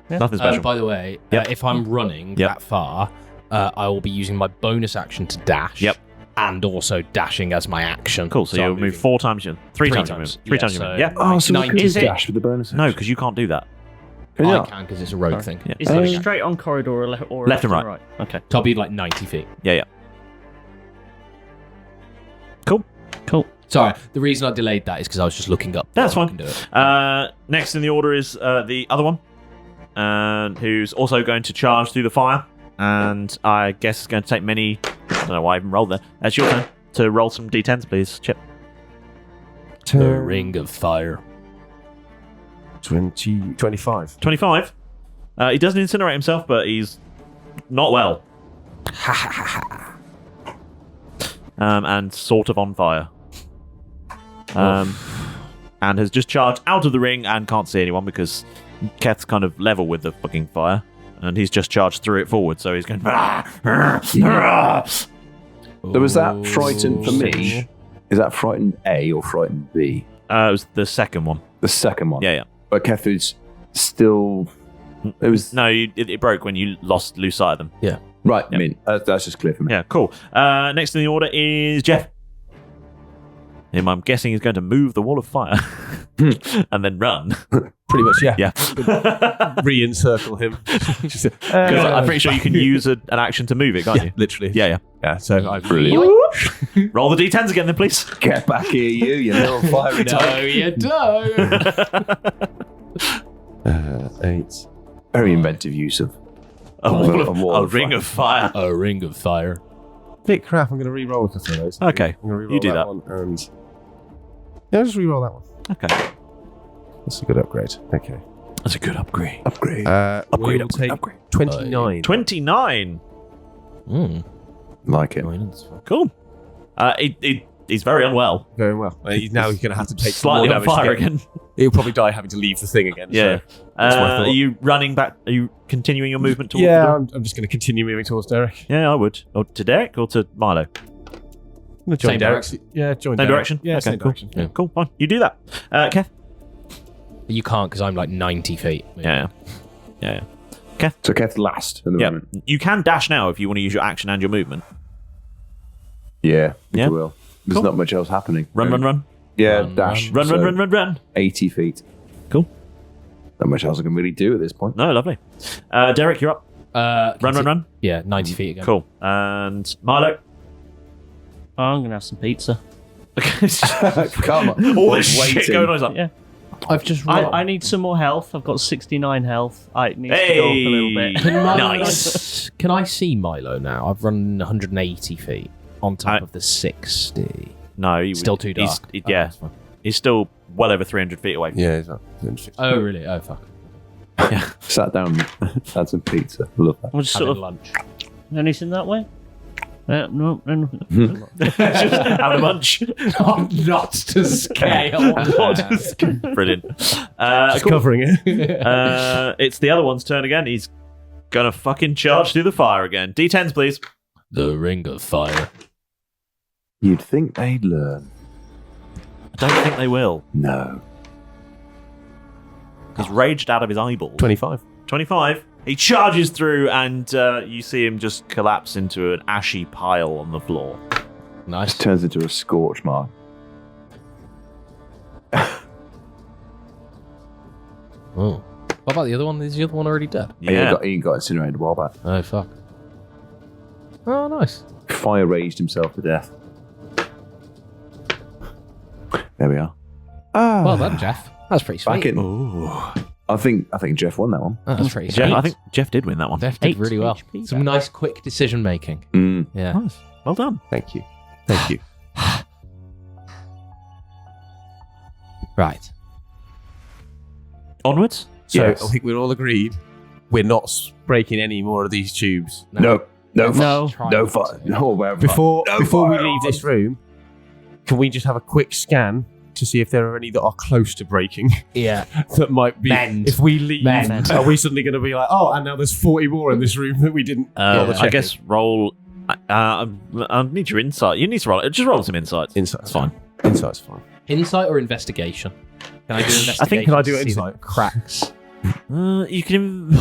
Nothing special. By the way, Yep. if I'm running Yep. that far, I will be using my bonus action to dash. Yep. and also dashing as my action. Cool. So you'll I'm move moving 4 times. Three times. You move. Three times. You move. Yeah. Oh, so we could 90 just feet. dash with the bonus. No, because you can't do that. Can you I not? can because it's a rogue thing. Yeah. Is it a straight on corridor or, Left and right. Okay. So I'll be like 90 feet. Yeah. Cool. Sorry, the reason I delayed that is because I was just looking up. That's how I fine. can do it. Next in the order is the other one, who's also going to charge through the fire, and I guess it's going to take many. I don't know why I even rolled there. It's your turn to roll some d10s, please, Chip. The ring of fire. 25. 25. He doesn't incinerate himself, but he's not well. And sort of on fire. And has just charged out of the ring and can't see anyone because Keth's kind of level with the fucking fire, and he's just charged through it forward, so he's going. So was that frightened for me? Is that frightened A or frightened B? It was the second one. The second one. Yeah. But Keth is still. It was No, it broke when you lose sight of them. right. Yep. I mean, that's just clear for me. Yeah, cool. Next in the order is Jeff. Him, I'm guessing, he's going to move the wall of fire and then run. Pretty much, yeah. Yeah. Re-encircle him. Just, 'Cause I'm pretty sure you can use an action to move it, can't yeah, you? literally. Yeah. Yeah, so I've Brilliant. Roll the d10s again, then, please. Get back here, you little fiery No, type. you don't. 8. Very inventive use of A wall of ring fire. of fire. A ring of fire. Bit crap, I'm going to re-roll a couple of those. Okay, I'm going to re-roll you do that. one and... Yeah, I'll just re-roll that one. Okay. That's a good upgrade. Okay. That's a good upgrade. Upgrade. We will take 29. 29. Like it. Cool. He's very unwell. Very well. Now he's going to have to take Slightly more on damage fire again. again. He'll probably die having to leave the thing again. Yeah. So that's my thought. Are you running back? Are you continuing your movement towards the Yeah, door? I'm just going to continue moving towards Derek. Yeah, I would. Or to Derek or to Milo? I'm going to join Same Derek. direction. Yeah, join Same Derek. direction? Yeah, Okay, same cool. direction. Yeah, cool. Fine. You do that. Keth? You can't because I'm like 90 feet. Yeah. So Keth last at the Yeah. moment. You can dash now if you want to use your action and your movement. Yeah, Yeah. you will. There's Cool. not much else happening. Run. Yeah, Run, dash. Run. 80 feet. Cool. Not much else I can really do at this point. No, lovely. Derek, you're up. Run. Yeah, 90 feet again. Cool. And Milo? Oh, I'm going to have some pizza. Come on. All this shit Waiting. going on. He's like, Yeah. I've just I need some more health. I've got 69 health. I need to go up a little bit. Nice. Can I see Milo now? I've run 180 feet on top of the 60. No, he Still too dark. He's, Oh, yeah, that's fine. he's still well over 300 feet away. Yeah, he's not. 260. Oh, really? Oh, fuck. Sat down, had some pizza. Love that. I'm just Having sort of lunch. anything that way. No. Just having a munch. Not to scale. Brilliant. Just Cool. covering it. It's the other one's turn again. He's gonna fucking charge through the fire again. D10s, please. The ring of fire. You'd think they'd learn. I don't think they will. No. He's raged out of his eyeballs. 25. 25. He charges through, and you see him just collapse into an ashy pile on the floor. Nice. Turns into a scorch mark. Oh. What about the other one? Is the other one already dead? Yeah. He got incinerated a while back. Oh, fuck. Oh, nice. Fire raged himself to death. There we are. Ah, Well done, Jeff. That's pretty sweet. back in. Ooh. I think Jeff won that one. Oh, that's pretty Jeff, sweet. I think Jeff did win that one. Jeff did 8 really well. HP Some back. nice, quick decision making. Mm. Yeah. Nice. Well done. Thank you. Thank you. Right. Onwards. So Yes. I think we're all agreed we're not breaking any more of these tubes. No. No. Try No not fire. to. No, wherever. Before No we fire leave on. this room, can we just have a quick scan to see if there are any that are close to breaking Yeah. that might be... Mend. If we leave, Mend. are we suddenly going to be like, oh, and now there's 40 more in this room that we didn't bother I checking? guess roll. I need your insight. You need to roll. Just roll some insights. Insight's It's fine. Insight's fine. Insight or investigation? Can I do investigation? Can I do to see insight? the cracks. You can.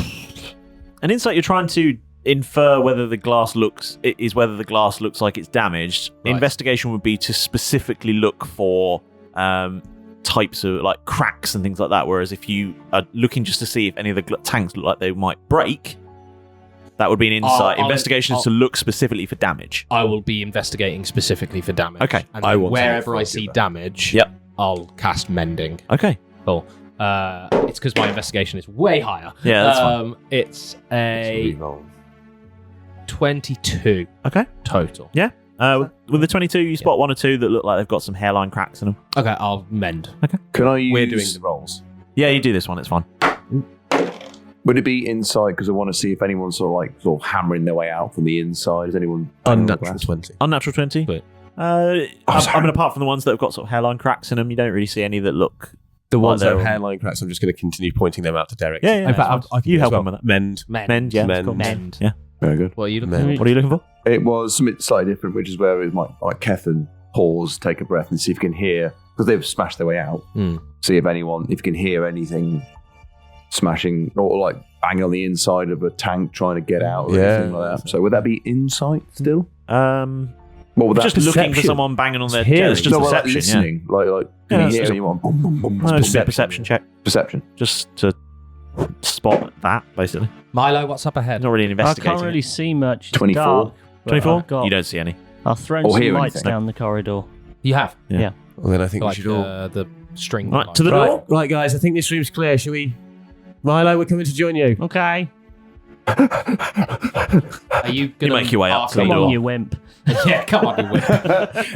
An insight. You're trying to infer whether the glass looks like it's damaged. Right. Investigation would be to specifically look for types of like cracks and things like that. Whereas if you are looking just to see if any of the tanks look like they might break, that would be an insight. Investigation is to look specifically for damage. I will be investigating specifically for damage. Okay. And I want wherever to I see that. damage, Yep. I'll cast mending. Okay. Cool. It's because my investigation is way higher. Yeah, that's fine. It's a 22 Okay. total. Yeah. With the 22, you spot one or two that look like they've got some hairline cracks in them. Okay, I'll mend. Can I use... We're doing the rolls. Yeah, you do this one. It's fine. Would it be inside? Because I want to see if anyone's sort of hammering their way out from the inside. Is anyone... Unnatural 20. Unnatural 20. Wait. I mean, apart from the ones that have got sort of hairline cracks in them, you don't really see any that look. The ones that they're have all- hairline cracks, I'm just going to continue pointing them out to Derek. Yeah, yeah, In fact, that's I can You do help as him with that. Mend. Mend, yeah. Mend. Cool. Mend. Yeah. Very good. What are you looking Mend. What are you looking for? It was something slightly different, which is where it might like Keth and pause, take a breath, and see if you can hear, because they've smashed their way out. See if you can hear anything smashing or like banging on the inside of a tank trying to get out or anything like that. So would that be insight still? What would that Just looking for perception? someone banging on their Hearing. chest. It's just No, well, like perception, listening. Like Yeah, can you it's hear just- anyone? Boom, boom, boom. No, it's just a perception check. Perception. Just to spot that, basically. Milo, what's up ahead? Not really an I investigating. can't really see much. It's 24. dark, but 24? I've got- You don't see any. I've thrown Or some hear lights anything. down the corridor. You have. Yeah. Well, then I think Like we should all... the string. Right, to the Right, door. right, guys, I think this room's clear. Shall we... Milo, we're coming to join you. Okay. Are you You gonna make your way up to the arcane Come on, door. you wimp. Yeah, come on, you win.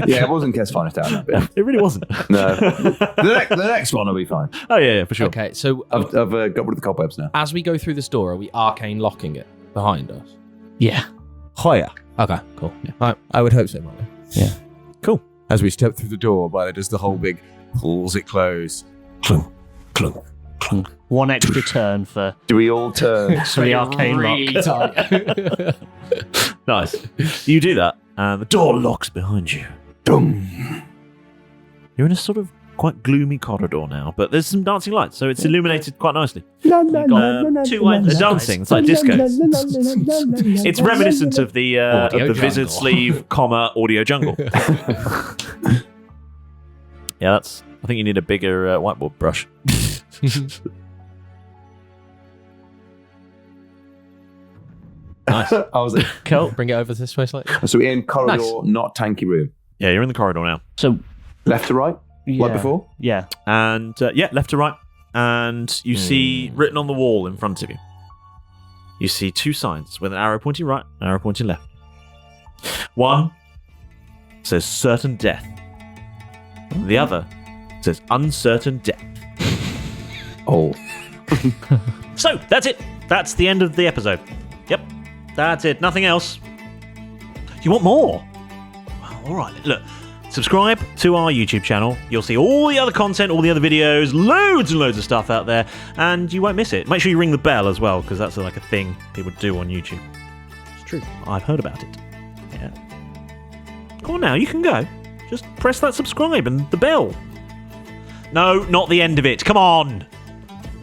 Yeah, it wasn't Keth's finest out that bit. It really wasn't. No. The next one will be fine. Oh, yeah, for sure. Okay, so I've got rid of the cobwebs now. as we go through this door, are we arcane locking it behind us? Yeah. Hiya. Okay, cool. Yeah. I would hope so, Milo. Yeah. Cool. As we step through the door, Milo does the whole big pulls it closed. Clunk, clunk, clunk. One extra turn for Do we all turn? the arcane Really lock. tight. Nice. You do that, and the door locks behind you. Dum. You're in a sort of quite gloomy corridor now, but there's some dancing lights, so it's illuminated quite nicely. You've got two white They're dancing. It's like disco. It's reminiscent of the Audio Wizard jungle. Sleeve, Audio Jungle. Yeah, that's. I think you need a bigger whiteboard brush. Nice. I was like, Cool. Bring it over this way slightly. so we're in corridor, Nice. not tanky room. Yeah, you're in the corridor now, So, Left to right, yeah. like before. Yeah. and left to right, and you see written on the wall in front of you. You see two signs with an arrow pointing right, an arrow pointing left. One says certain death. The other says uncertain death. Oh, So that's it. That's the end of the episode. Yep, that's it. Nothing else. You want more? Well, all right. Look, subscribe to our YouTube channel. You'll see all the other content, all the other videos, loads and loads of stuff out there, and you won't miss it. Make sure you ring the bell as well, because that's like a thing people do on YouTube. It's true. I've heard about it. Yeah. Come on now, you can go. Just press that subscribe and the bell. No, not the end of it. Come on.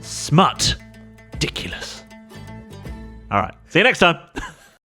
Smut. Ridiculous. All right. See you next time.